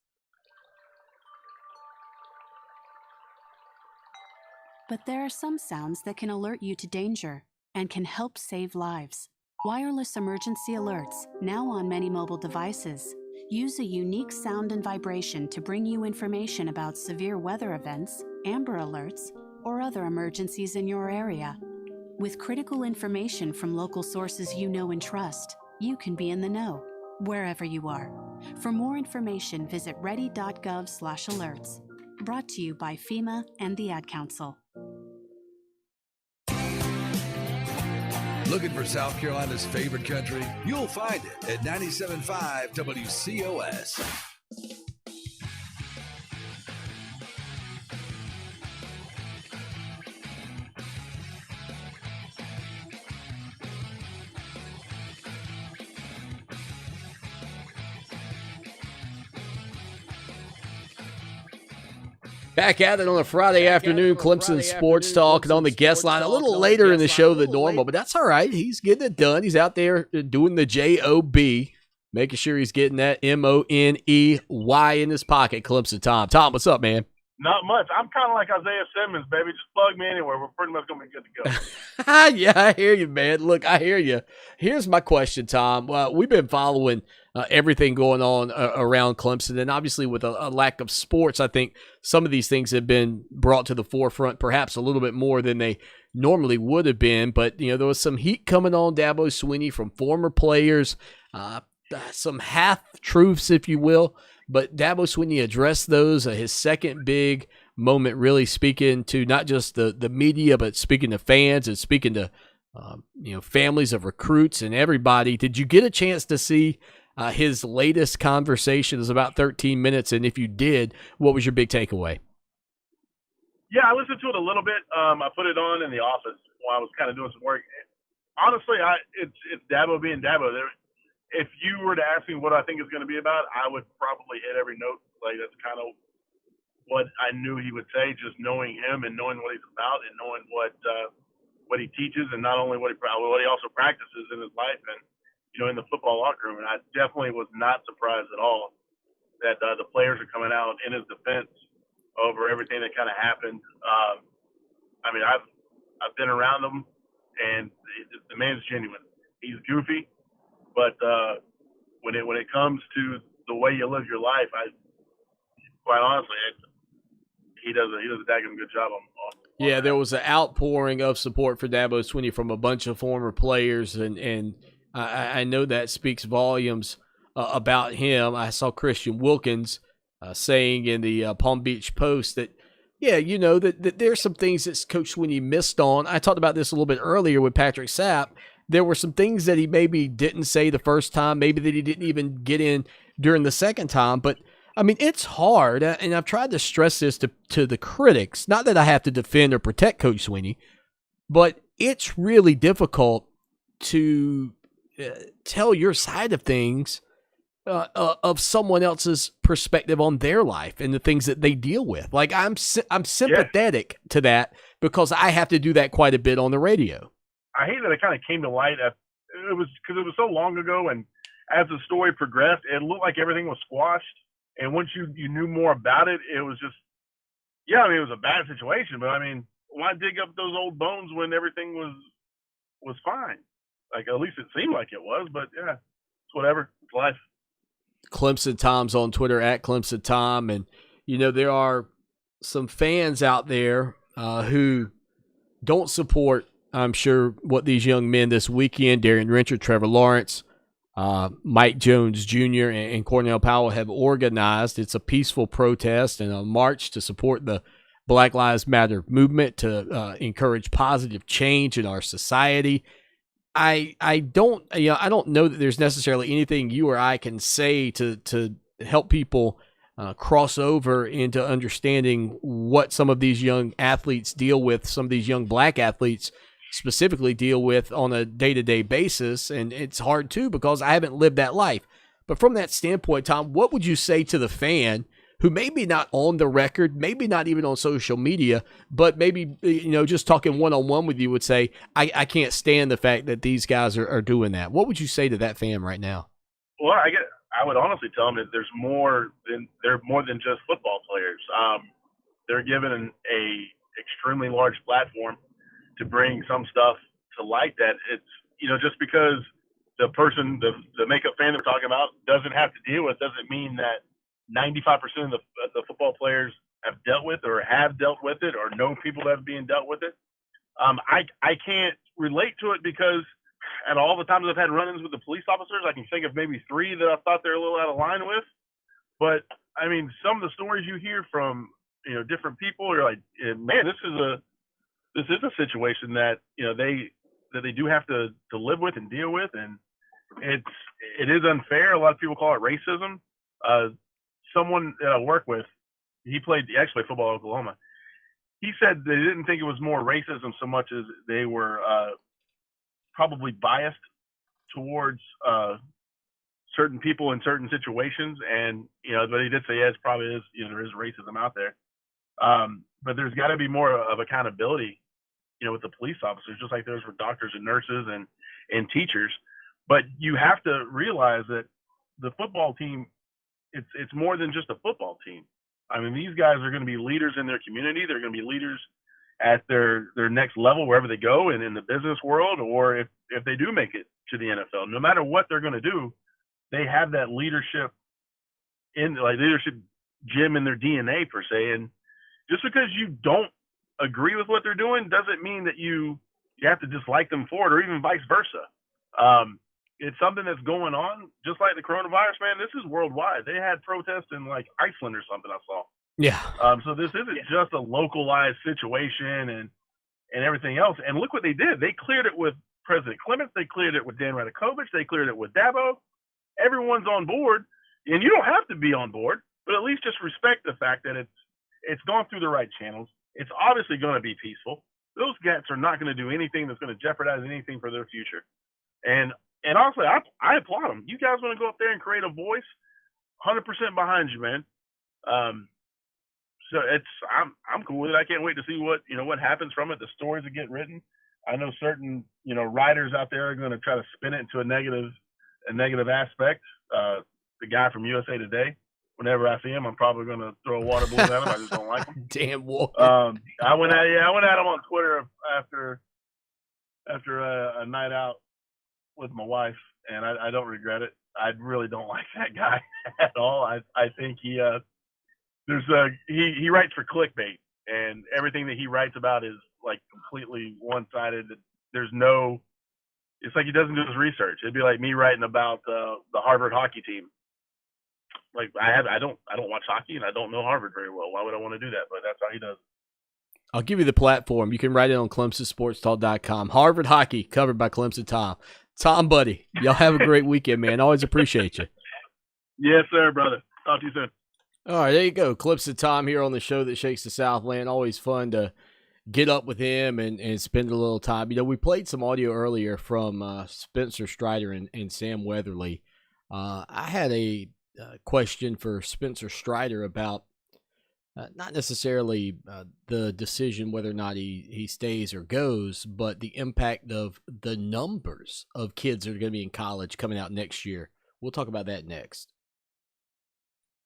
But there are some sounds that can alert you to danger and can help save lives. Wireless emergency alerts, now on many mobile devices, use a unique sound and vibration to bring you information about severe weather events, Amber Alerts, or other emergencies in your area. With critical information from local sources you know and trust, you can be in the know, wherever you are. For more information, visit ready.gov/alerts. Brought to you by FEMA and the Ad Council. Looking for South Carolina's favorite country? You'll find it at 97.5 WCOS. Back at it on a Friday afternoon, Clemson Sports Talk, and on the guest line a little later in the show than normal, but that's all right. He's getting it done. He's out there doing the J-O-B, making sure he's getting that M-O-N-E-Y in his pocket. Clemson Tom. Tom, what's up, man? Not much. I'm kind of like Isaiah Simmons, baby. Just plug me anywhere. We're pretty much going to be good to go. Yeah, I hear you, man. Look, I hear you. Here's my question, Tom. Well, we've been following everything going on around Clemson, and obviously with a lack of sports, I think some of these things have been brought to the forefront perhaps a little bit more than they normally would have been. But, you know, there was some heat coming on Dabo Swinney from former players, some half-truths, if you will. But Dabo Swinney addressed those, his second big moment really speaking to not just the media, but speaking to fans and speaking to families of recruits and everybody. Did you get a chance to see his latest conversation? It was about 13 minutes, and if you did, what was your big takeaway? Yeah, I listened to it a little bit. I put it on in the office while I was kind of doing some work. Honestly, it's Dabo being Dabo. If you were to ask me what I think it's going to be about, I would probably hit every note. Like, that's kind of what I knew he would say, just knowing him and knowing what he's about and knowing what he teaches, and not only what he also practices in his life and, you know, in the football locker room. And I definitely was not surprised at all that the players are coming out in his defense over everything that kind of happened. I mean, I've been around him, and the man's genuine. He's goofy. But when it comes to the way you live your life, quite honestly, he does a daggum good job on Yeah, there was an outpouring of support for Dabo Swinney from a bunch of former players, and I know that speaks volumes about him. I saw Christian Wilkins saying in the Palm Beach Post that, yeah, you know, that there's some things that Coach Swinney missed on. I talked about this a little bit earlier with Patrick Sapp. There were some things that he maybe didn't say the first time, maybe that he didn't even get in during the second time. But, I mean, it's hard, and I've tried to stress this to the critics. Not that I have to defend or protect Coach Swinney, but it's really difficult to tell your side of things of someone else's perspective on their life and the things that they deal with. Like I'm sympathetic to that because I have to do that quite a bit on the radio. I hate that it kind of came to light. It was because it was so long ago, and as the story progressed, it looked like everything was squashed. And once you knew more about it, it was just, yeah, I mean, it was a bad situation, but I mean, why dig up those old bones when everything was fine? Like, at least it seemed like it was, but yeah, it's whatever. It's life. Clemson Tom's on Twitter at Clemson Tom. And, you know, there are some fans out there who don't support, I'm sure, what these young men this weekend, Darian Rencher, Trevor Lawrence, Mike Jones Jr., and Cornell Powell have organized. It's a peaceful protest and a march to support the Black Lives Matter movement to encourage positive change in our society. I don't know that there's necessarily anything you or I can say to help people cross over into understanding what some of these young athletes deal with, some of these young black athletes specifically deal with on a day-to-day basis. And it's hard too because I haven't lived that life. But from that standpoint, Tom, what would you say to the fan who maybe not on the record, maybe not even on social media, but maybe, you know, just talking one-on-one with you would say, I can't stand the fact that these guys are doing that. What would you say to that fan right now? Well, I would honestly tell them that they're more than just football players. They're given a extremely large platform to bring some stuff to light that it's, you know, just because the person, the makeup fan that we're talking about doesn't have to deal with, doesn't mean that 95% of the football players have dealt with or have dealt with it or know people that have been dealt with it. I can't relate to it because at all the times I've had run-ins with the police officers, I can think of maybe 3 that I thought they're a little out of line with. But I mean, some of the stories you hear from, you know, different people are like, man, this is a situation that, you know, they do have to live with and deal with, and it is unfair. A lot of people call it racism. Someone that I work with, he actually played football at Oklahoma. He said they didn't think it was more racism so much as they were probably biased towards certain people in certain situations. And, you know, but he did say, yes, probably is, you know, there is racism out there. But there's got to be more of accountability, you know, with the police officers, just like there's with doctors and nurses and teachers. But you have to realize that the football team, it's more than just a football team. I mean, these guys are going to be leaders in their community. They're going to be leaders at their next level, wherever they go, and in the business world, or if they do make it to the NFL. No matter what they're going to do, they have that leadership gym in their DNA per se. And just because you don't agree with what they're doing doesn't mean that you have to dislike them for it, or even vice versa. It's something that's going on, just like the coronavirus, man. This is worldwide. They had protests in like Iceland or something I saw. Yeah. So this isn't just a localized situation and everything else. And look what they did. They cleared it with President Clements. They cleared it with Dan Radakovich. They cleared it with Dabo. Everyone's on board, and you don't have to be on board, but at least just respect the fact that it's gone through the right channels. It's obviously going to be peaceful. Those guys are not going to do anything that's going to jeopardize anything for their future. And honestly, I applaud them. You guys want to go up there and create a voice, 100% behind you, man. So I'm cool with it. I can't wait to see what happens from it. The stories that get written. I know certain, you know, writers out there are going to try to spin it into a negative aspect. The guy from USA Today, whenever I see him, I'm probably going to throw a water balloon at him. I just don't like him. Damn wolf. I went at him on Twitter after a night out with my wife, and I don't regret it. I really don't like that guy at all. I think he writes for clickbait, and everything that he writes about is like completely one-sided. It's like he doesn't do his research. It'd be like me writing about the Harvard hockey team. Like I don't watch hockey, and I don't know Harvard very well. Why would I want to do that? But that's how he does. I'll give you the platform. You can write it on ClemsonSportsTalk.com. Harvard hockey covered by Clemson Tom. Tom, buddy, y'all have a great weekend, man. Always appreciate you. Yes, sir, brother. Talk to you soon. All right, there you go. Clemson Tom here on the show that shakes the Southland. Always fun to get up with him and spend a little time. We played some audio earlier from Spencer Strider and Sam Weatherly. I had a question for Spencer Strider about not necessarily the decision whether or not he stays or goes, but the impact of the numbers of kids that are going to be in college coming out next year. We'll talk about that next.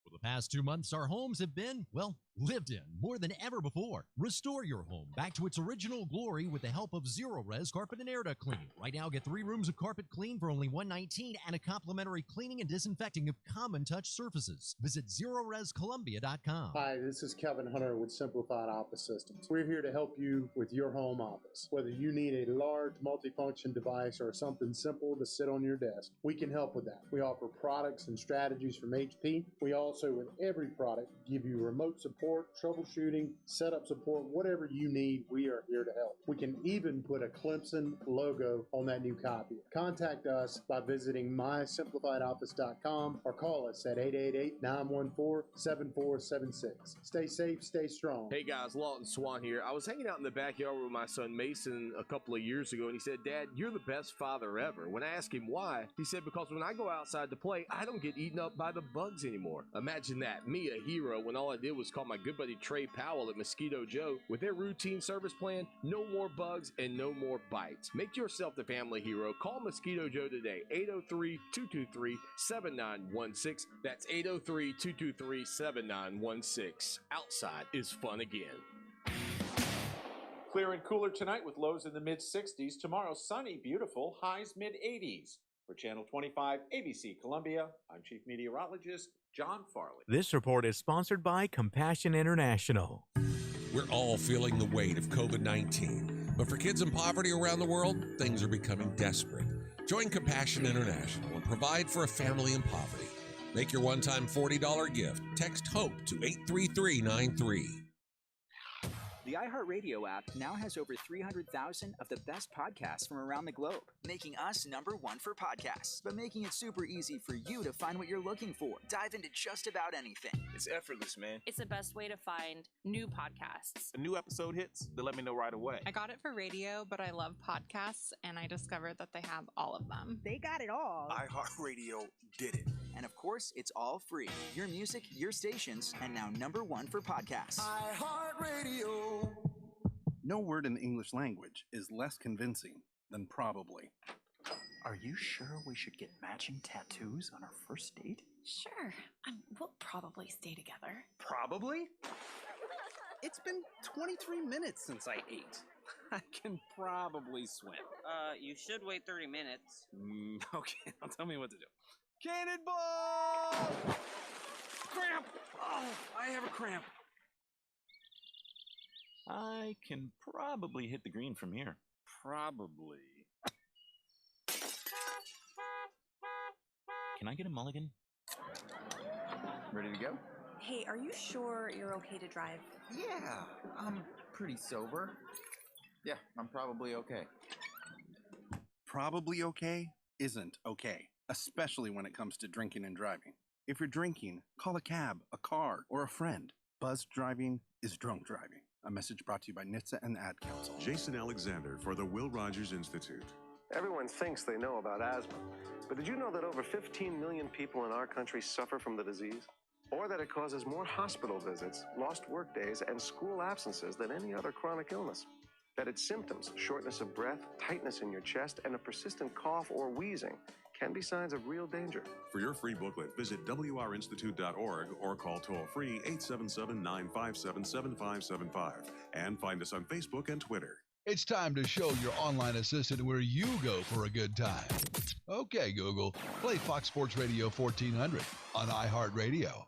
For the past 2 months, our homes have been, well, lived in more than ever before. Restore your home back to its original glory with the help of Zero Res Carpet and Air Duct Cleaning. Right now, get 3 rooms of carpet clean for only $119 and a complimentary cleaning and disinfecting of common touch surfaces. Visit ZeroResColumbia.com. Hi, this is Kevin Hunter with Simplified Office Systems. We're here to help you with your home office. Whether you need a large multifunction device or something simple to sit on your desk, we can help with that. We offer products and strategies from HP. We also, with every product, give you remote support, troubleshooting, setup support, whatever you need, we are here to help. We can even put a Clemson logo on that new copy. Contact us by visiting mysimplifiedoffice.com or call us at 888-914-7476. Stay safe, stay strong. Hey guys, Lawton Swan here. I was hanging out in the backyard with my son Mason a couple of years ago, and he said, "Dad, you're the best father ever." When I asked him why, he said, "Because when I go outside to play, I don't get eaten up by the bugs anymore." Imagine that, me a hero, when all I did was call my good buddy Trey Powell at Mosquito Joe. With their routine service plan, no more bugs and no more bites. Make yourself the family hero. Call Mosquito Joe today, 803-223-7916. That's 803-223-7916. Outside is fun again. Clear and cooler tonight with lows in the mid-60s. Tomorrow, sunny, beautiful, highs mid-80s. For Channel 25 ABC Columbia, I'm Chief Meteorologist John Farley. This report is sponsored by Compassion International. We're all feeling the weight of COVID-19, but for kids in poverty around the world, things are becoming desperate. Join Compassion International and provide for a family in poverty. Make your one-time $40 gift. Text HOPE to 83393. The iHeart Radio app now has over 300,000 of the best podcasts from around the globe, making us #1 for podcasts, but making it super easy for you to find what you're looking for. Dive into just about anything. It's effortless, man. It's the best way to find new podcasts. A new episode hits, they let me know right away. I got it for radio, but I love podcasts, and I discovered that they have all of them. They got it all. iHeartRadio did it. And of course, it's all free. Your music, your stations, and now #1 for podcasts. iHeartRadio. No word in the English language is less convincing than probably. Are you sure we should get matching tattoos on our first date? Sure. We'll probably stay together. Probably? It's been 23 minutes since I ate. I can probably swim. You should wait 30 minutes. Okay, now tell me what to do. Cannonball! Cramp! Oh, I have a cramp. I can probably hit the green from here. Probably. Can I get a mulligan? Ready to go? Hey, are you sure you're okay to drive? Yeah, I'm pretty sober. Yeah, I'm probably okay. Probably okay isn't okay, especially when it comes to drinking and driving. If you're drinking, call a cab, a car, or a friend. Buzzed driving is drunk driving. A message brought to you by NHTSA and the Ad Council. Jason Alexander for the Will Rogers Institute. Everyone thinks they know about asthma, but did you know that over 15 million people in our country suffer from the disease? Or that it causes more hospital visits, lost work days, and school absences than any other chronic illness? That its symptoms, shortness of breath, tightness in your chest, and a persistent cough or wheezing can be signs of real danger. For your free booklet, visit wrinstitute.org or call toll-free 877-957-7575 and find us on Facebook and Twitter. It's time to show your online assistant where you go for a good time. Okay, Google, play Fox Sports Radio 1400 on iHeartRadio.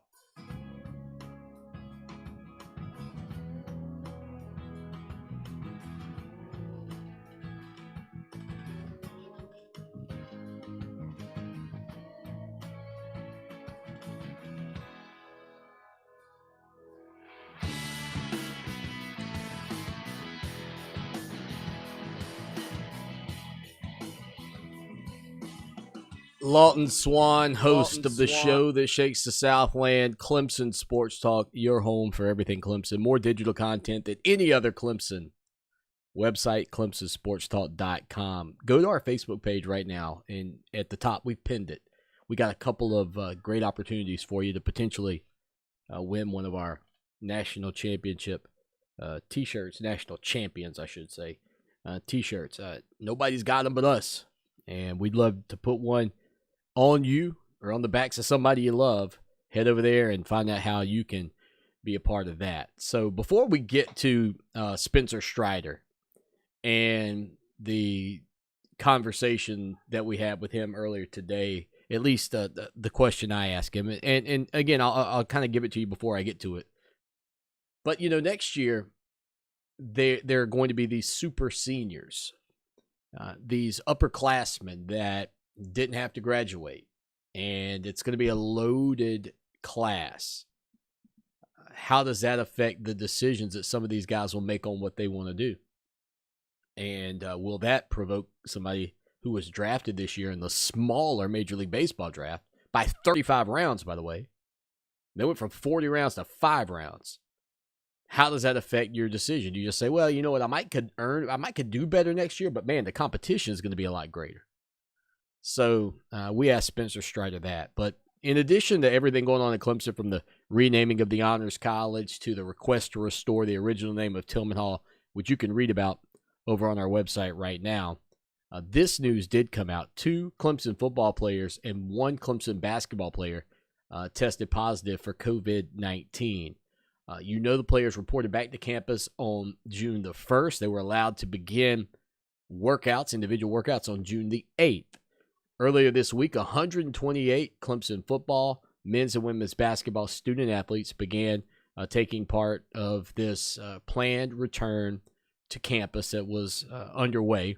Lawton Swan, host of the show that shakes the Southland, Clemson Sports Talk, your home for everything Clemson. More digital content than any other Clemson website, clemsonsportstalk.com. Go to our Facebook page right now, and at the top, we've pinned it. We got a couple of great opportunities for you to potentially win one of our national championship T-shirts, national champions, I should say, T-shirts. Nobody's got them but us, and we'd love to put one on you or on the backs of somebody you love. Head over there and find out how you can be a part of that. So before we get to Spencer Strider and the conversation that we had with him earlier today, at least the question I asked him, and again, I'll kind of give it to you before I get to it. But, next year, there are going to be these super seniors, these upperclassmen that didn't have to graduate, and it's going to be a loaded class. How does that affect the decisions that some of these guys will make on what they want to do? And will that provoke somebody who was drafted this year in the smaller Major League Baseball draft by 35 rounds, by the way? They went from 40 rounds to 5 rounds. How does that affect your decision? Do you just say, well, you know what, I might could do better next year, but man, the competition is going to be a lot greater. So we asked Spencer Strider that. But in addition to everything going on at Clemson, from the renaming of the Honors College to the request to restore the original name of Tillman Hall, which you can read about over on our website right now, this news did come out. 2 Clemson football players and 1 Clemson basketball player tested positive for COVID-19. The players reported back to campus on June the 1st. They were allowed to begin individual workouts, on June the 8th. Earlier this week, 128 Clemson football, men's and women's basketball student athletes began taking part of this planned return to campus that was underway.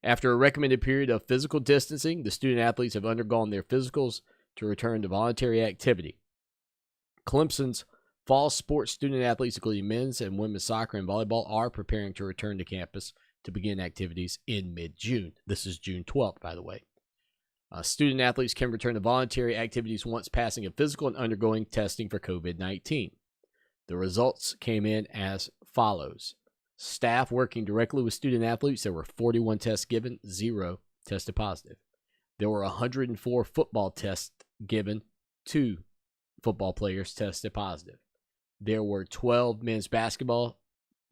After a recommended period of physical distancing, the student athletes have undergone their physicals to return to voluntary activity. Clemson's fall sports student athletes, including men's and women's soccer and volleyball, are preparing to return to campus to begin activities in mid-June. This is June 12th, by the way. Student athletes can return to voluntary activities once passing a physical and undergoing testing for COVID-19. The results came in as follows. Staff working directly with student athletes, there were 41 tests given, 0 tested positive. There were 104 football tests given, 2 football players tested positive. There were 12 men's basketball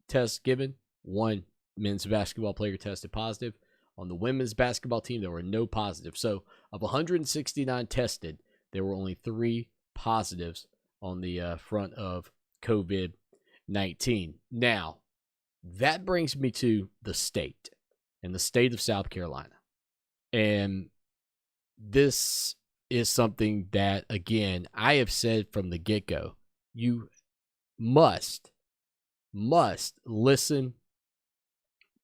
tests given, 1 men's basketball player tested positive. On the women's basketball team, there were no positives. So of 169 tested, there were only 3 positives on the front of COVID-19. Now, that brings me to the state, and the state of South Carolina. And this is something that, again, I have said from the get-go, you must listen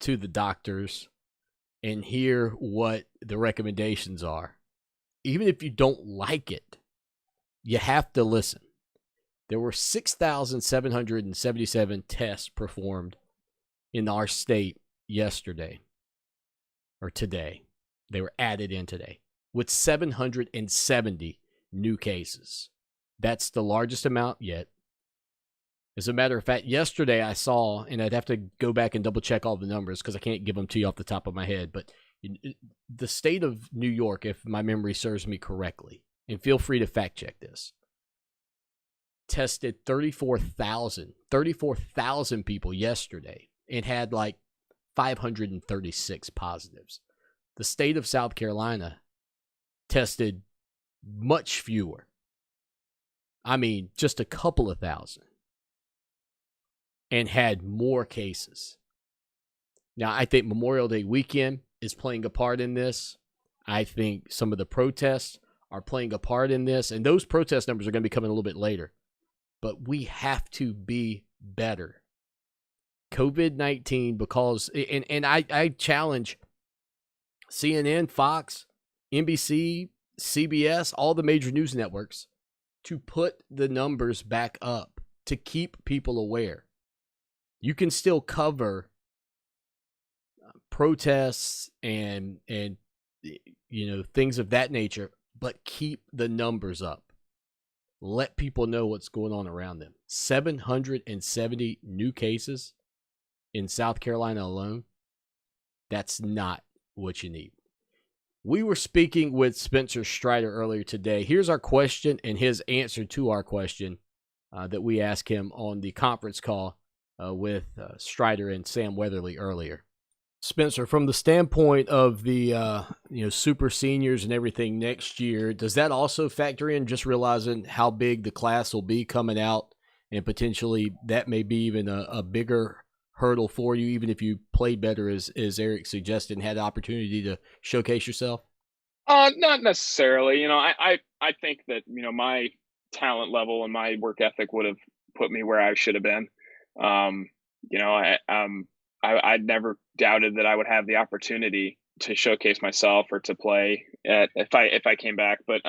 to the doctors and hear what the recommendations are. Even if you don't like it, you have to listen. There were 6,777 tests performed in our state yesterday, or today. They were added in today, with 770 new cases. That's the largest amount yet. As a matter of fact, yesterday I saw, and I'd have to go back and double check all the numbers because I can't give them to you off the top of my head, but the state of New York, if my memory serves me correctly, and feel free to fact check this, tested 34,000 people yesterday and had like 536 positives. The state of South Carolina tested much fewer. I mean, just a couple of thousand, and had more cases. Now, I think Memorial Day weekend is playing a part in this. I think some of the protests are playing a part in this, and those protest numbers are going to be coming a little bit later. But we have to be better. COVID-19, because, and I challenge CNN, Fox, NBC, CBS, all the major news networks to put the numbers back up, to keep people aware. You can still cover protests and things of that nature, but keep the numbers up. Let people know what's going on around them. 770 new cases in South Carolina alone. That's not what you need. We were speaking with Spencer Strider earlier today. Here's our question and his answer to our question that we asked him on the conference call with Strider and Sam Weatherly earlier. Spencer, from the standpoint of the super seniors and everything next year, does that also factor in just realizing how big the class will be coming out, and potentially that may be even a bigger hurdle for you, even if you played better, as Eric suggested, and had the opportunity to showcase yourself? Not necessarily. I think that, my talent level and my work ethic would have put me where I should have been. I'd never doubted that I would have the opportunity to showcase myself or to play if I came back. But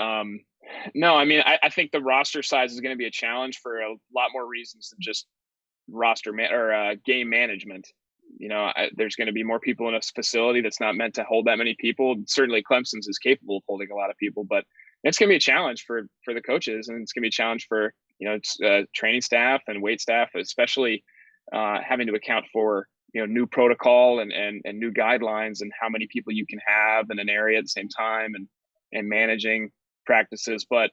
no, I think the roster size is going to be a challenge for a lot more reasons than just roster game management. There's going to be more people in a facility that's not meant to hold that many people. Certainly Clemson's is capable of holding a lot of people, but it's going to be a challenge for the coaches, and it's going to be a challenge for training staff and weight staff, especially having to account for new protocol and new guidelines and how many people you can have in an area at the same time, and managing practices. But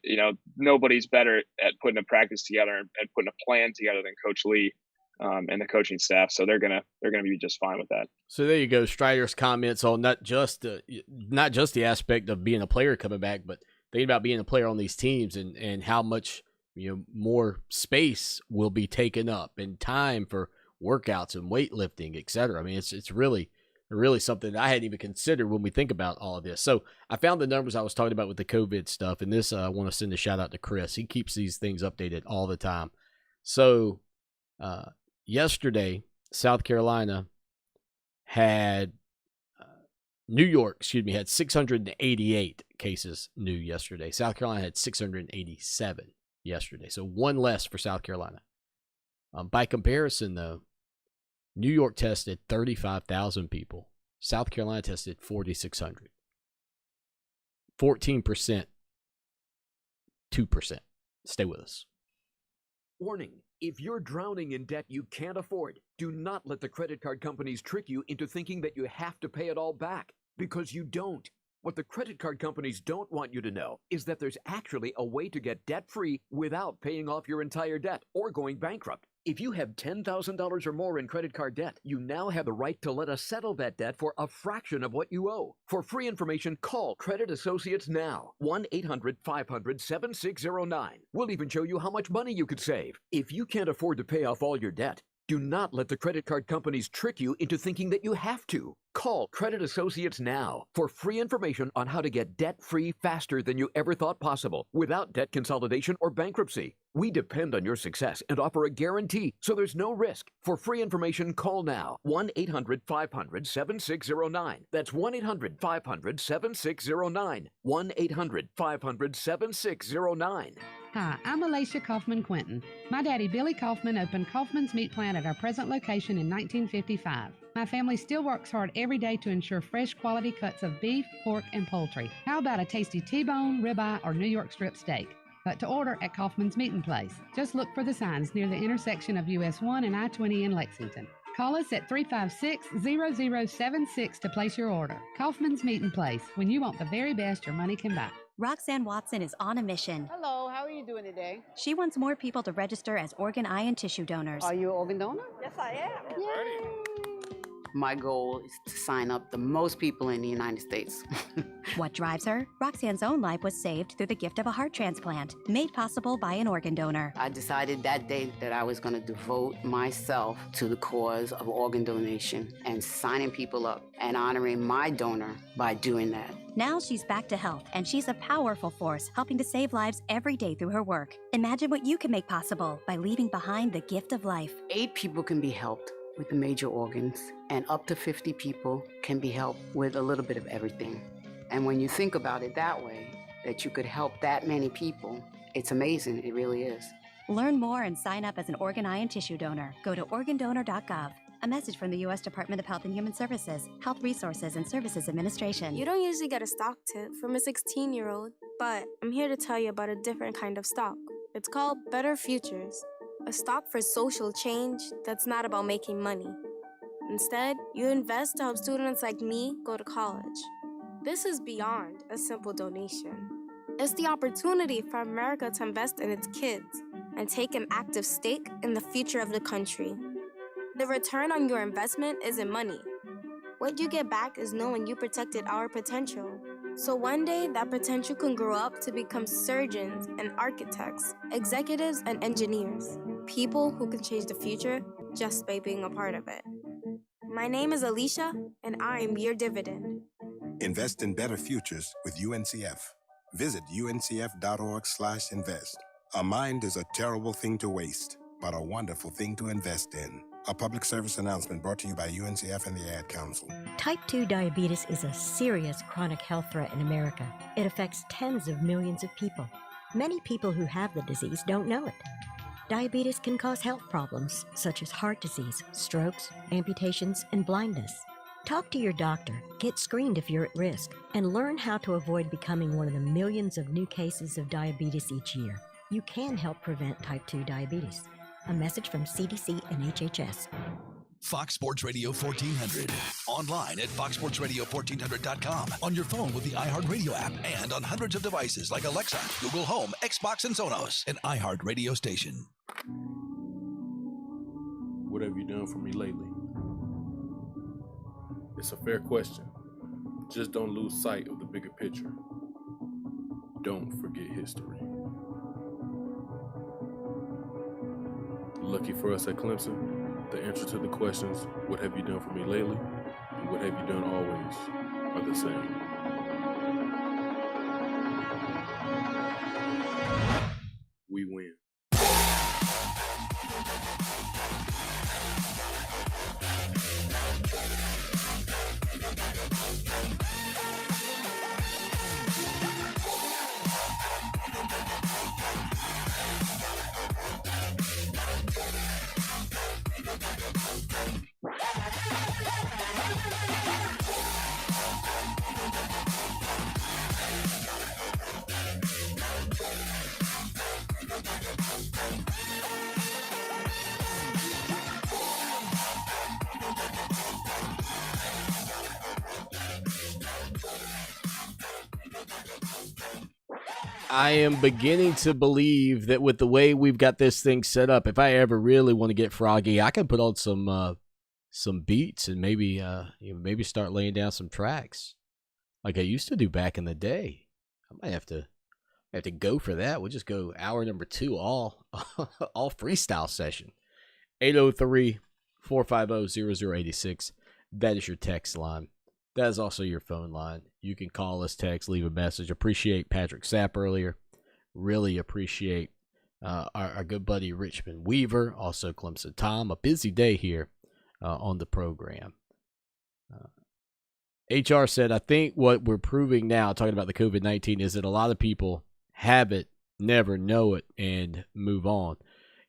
nobody's better at putting a practice together and putting a plan together than Coach Lee and the coaching staff. So they're gonna be just fine with that. So there you go, Strider's comments on not just the aspect of being a player coming back, but thinking about being a player on these teams and how much more space will be taken up and time for workouts and weightlifting, etc. It's really something that I hadn't even considered when we think about all of this. So I found the numbers I was talking about with the COVID stuff, and this I want to send a shout out to Chris. He keeps these things updated all the time. So yesterday, South Carolina had New York, had 688 cases new yesterday. South Carolina had 687 yesterday, so one less for South Carolina. By comparison, though, New York tested 35,000 people. South Carolina tested 4,600. 14%, 2%. Stay with us. Warning. If you're drowning in debt you can't afford, do not let the credit card companies trick you into thinking that you have to pay it all back, because you don't. What the credit card companies don't want you to know is that there's actually a way to get debt-free without paying off your entire debt or going bankrupt. If you have $10,000 or more in credit card debt, you now have the right to let us settle that debt for a fraction of what you owe. For free information, call Credit Associates now. 1-800-500-7609. We'll even show you how much money you could save. If you can't afford to pay off all your debt, do not let the credit card companies trick you into thinking that you have to. Call Credit Associates now for free information on how to get debt-free faster than you ever thought possible, without debt consolidation or bankruptcy. We depend on your success and offer a guarantee, so there's no risk. For free information, call now. 1-800-500-7609. That's 1-800-500-7609. 1-800-500-7609. Hi, I'm Alicia Kaufman Quinton. My daddy, Billy Kaufman, opened Kaufman's Meat Plant at our present location in 1955. My family still works hard every day to ensure fresh quality cuts of beef, pork, and poultry. How about a tasty T-bone, ribeye, or New York strip steak? But to order at Kaufman's Meat & Place, just look for the signs near the intersection of US 1 and I-20 in Lexington. Call us at 356-0076 to place your order. Kaufman's Meat & Place, when you want the very best your money can buy. Roxanne Watson is on a mission. Hello, how are you doing today? She wants more people to register as organ, eye, and tissue donors. Are you an organ donor? Yes, I am. Yay. My goal is to sign up the most people in the United States. What drives her? Roxanne's own life was saved through the gift of a heart transplant, made possible by an organ donor. I decided that day that I was going to devote myself to the cause of organ donation and signing people up and honoring my donor by doing that. Now she's back to health, and she's a powerful force helping to save lives every day through her work. Imagine what you can make possible by leaving behind the gift of life. 8 people can be helped with the major organs, and up to 50 people can be helped with a little bit of everything. And when you think about it that way, that you could help that many people, it's amazing. It really is. Learn more and sign up as an organ, eye, and tissue donor. Go to organdonor.gov. A message from the U.S. Department of Health and Human Services, Health Resources and Services Administration. You don't usually get a stock tip from a 16-year-old, but I'm here to tell you about a different kind of stock. It's called Better Futures, a stock for social change that's not about making money. Instead, you invest to help students like me go to college. This is beyond a simple donation. It's the opportunity for America to invest in its kids and take an active stake in the future of the country. The return on your investment isn't money. What you get back is knowing you protected our potential. So one day, that potential can grow up to become surgeons and architects, executives and engineers, people who can change the future just by being a part of it. My name is Alicia, and I'm your dividend. Invest in better futures with UNCF. Visit uncf.org/invest. A mind is a terrible thing to waste, but a wonderful thing to invest in. A public service announcement brought to you by UNCF and the Ad Council. Type 2 diabetes is a serious chronic health threat in America. It affects tens of millions of people. Many people who have the disease don't know it. Diabetes can cause health problems such as heart disease, strokes, amputations, and blindness. Talk to your doctor, get screened if you're at risk, and learn how to avoid becoming one of the millions of new cases of diabetes each year. You can help prevent type 2 diabetes. A message from CDC and HHS. Fox Sports Radio 1400. Online at foxsportsradio1400.com. On your phone with the iHeart Radio app and on hundreds of devices like Alexa, Google Home, Xbox, and Sonos. An iHeart Radio station. What have you done for me lately? It's a fair question. Just don't lose sight of the bigger picture. Don't forget history. Lucky for us at Clemson, the answer to the questions, what have you done for me lately, and what have you done always, are the same. We win. I am beginning to believe that with the way we've got this thing set up, if I ever really want to get froggy, I can put on some beats and maybe maybe start laying down some tracks like I used to do back in the day. I might have to go for that. We'll just go hour number 2 all freestyle session. 803-450-0086. That is your text line. That is also your phone line. You can call us, text, leave a message. Appreciate Patrick Sapp earlier. Really appreciate our good buddy Richmond Weaver. Also Clemson Tom. A busy day here on the program. HR said, I think what we're proving now, talking about the COVID-19, is that a lot of people have it, never know it, and move on.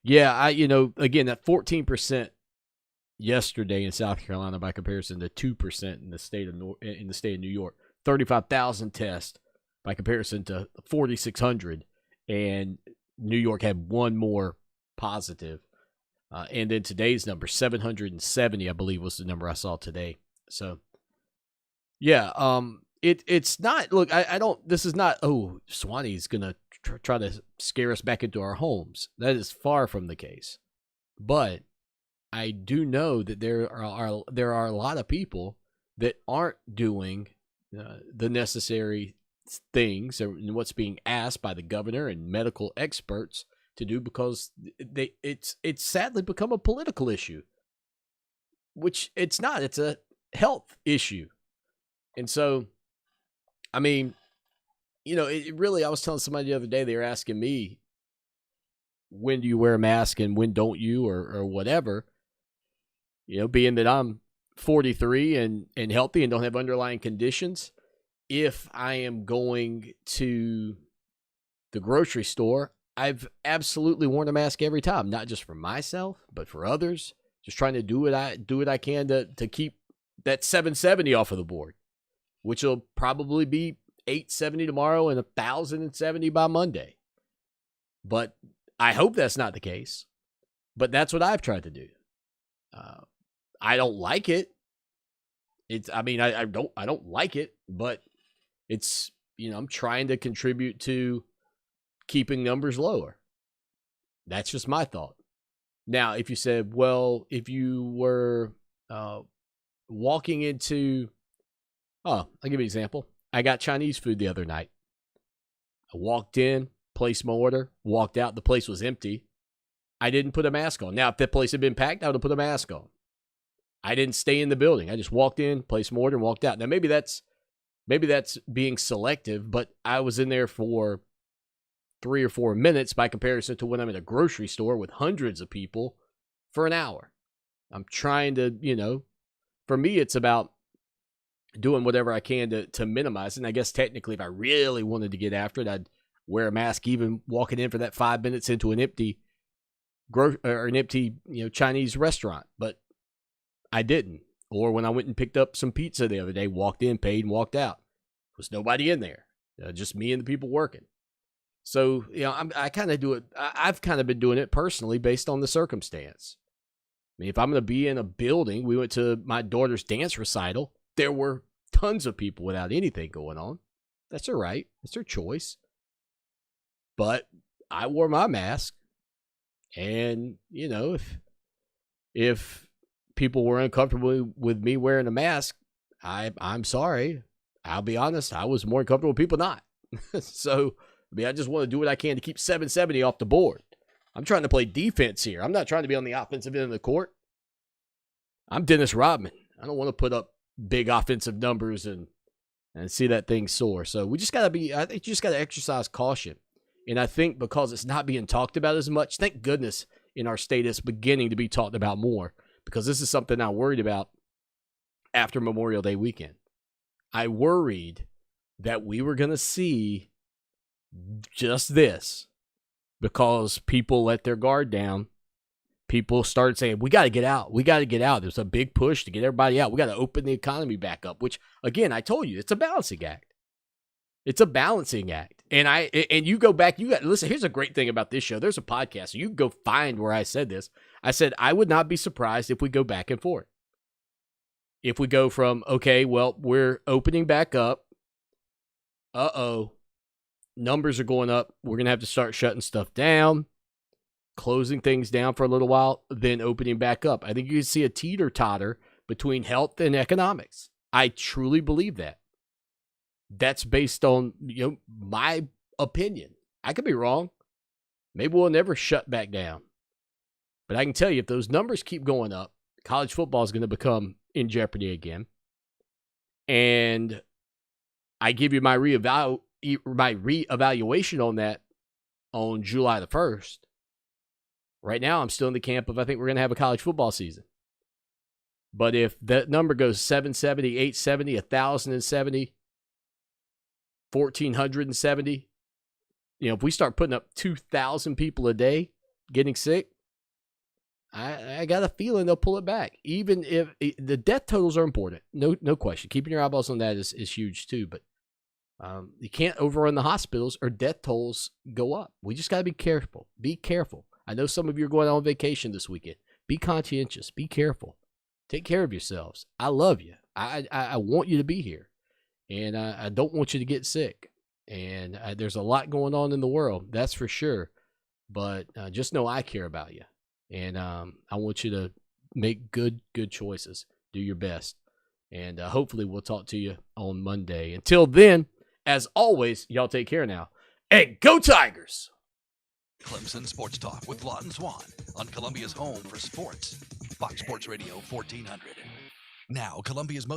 Yeah, again, that 14% yesterday in South Carolina by comparison to 2% in the state of New York. 35,000 tests by comparison to 4,600, and New York had one more positive. And then today's number, 770, I believe was the number I saw today. So, yeah, it's not. Look, I don't. This is not. Oh, Swanee's gonna try to scare us back into our homes. That is far from the case. But I do know that there are a lot of people that aren't doing the necessary things and what's being asked by the governor and medical experts to do because it's sadly become a political issue, which it's not. It's a health issue. And so, I mean, it really, I was telling somebody the other day, they were asking me, when do you wear a mask and when don't you, or whatever, being that I'm 43 and healthy and don't have underlying conditions. If I am going to the grocery store, I've absolutely worn a mask every time, not just for myself, but for others. Just trying to do what I can to keep that 770 off of the board, which will probably be 870 tomorrow and 1,070 by Monday. But I hope that's not the case. But that's what I've tried to do. I don't like it. I don't like it, but it's, I'm trying to contribute to keeping numbers lower. That's just my thought. Now, if you said, well, if you were walking into, I'll give you an example. I got Chinese food the other night. I walked in, placed my order, walked out. The place was empty. I didn't put a mask on. Now, if that place had been packed, I would have put a mask on. I didn't stay in the building. I just walked in, placed my order, and walked out. Now, maybe that's being selective, but I was in there for 3 or 4 minutes by comparison to when I'm in a grocery store with hundreds of people for an hour. I'm trying to, for me, it's about doing whatever I can to minimize it. And I guess technically, if I really wanted to get after it, I'd wear a mask even walking in for that 5 minutes into an empty Chinese restaurant. But I didn't. Or when I went and picked up some pizza the other day, walked in, paid, and walked out. There was nobody in there. Just me and the people working. So, I kind of do it. I've kind of been doing it personally based on the circumstance. I mean, if I'm going to be in a building, we went to my daughter's dance recital. There were tons of people without anything going on. That's all right. It's their choice. But I wore my mask. And, if people were uncomfortable with me wearing a mask, I'm sorry. I'll be honest. I was more uncomfortable with people not. So, I just want to do what I can to keep 770 off the board. I'm trying to play defense here. I'm not trying to be on the offensive end of the court. I'm Dennis Rodman. I don't want to put up big offensive numbers and see that thing soar. So I think you just got to exercise caution. And I think because it's not being talked about as much, thank goodness in our state it's beginning to be talked about more, because this is something I worried about after Memorial Day weekend. I worried that we were going to see just this because people let their guard down. People started saying, we got to get out. We got to get out. There's a big push to get everybody out. We got to open the economy back up, which, again, I told you, it's a balancing act. It's a balancing act. And you go back, listen, here's a great thing about this show. There's a podcast. So you can go find where I said this. I said, I would not be surprised if we go back and forth. If we go from, okay, well, we're opening back up. Numbers are going up. We're going to have to start shutting stuff down, closing things down for a little while, then opening back up. I think you can see a teeter-totter between health and economics. I truly believe that. That's based on, my opinion. I could be wrong. Maybe we'll never shut back down. But I can tell you, if those numbers keep going up, college football is going to become in jeopardy again. And I give you my reevaluation on that on July the 1st. Right now, I'm still in the camp of I think we're going to have a college football season. But if that number goes 770, 870, 1,070, 1,470, if we start putting up 2,000 people a day getting sick, I got a feeling they'll pull it back. Even if the death totals are important, no question. Keeping your eyeballs on that is huge too. But you can't overrun the hospitals or death tolls go up. We just got to be careful. Be careful. I know some of you are going on vacation this weekend. Be conscientious. Be careful. Take care of yourselves. I love you. I want you to be here. And I don't want you to get sick. And there's a lot going on in the world, that's for sure. But just know I care about you. And I want you to make good choices. Do your best. And hopefully we'll talk to you on Monday. Until then, as always, y'all take care now. And go Tigers! Clemson Sports Talk with Lawton Swan on Columbia's home for sports. Fox Sports Radio 1400. Now, Columbia's most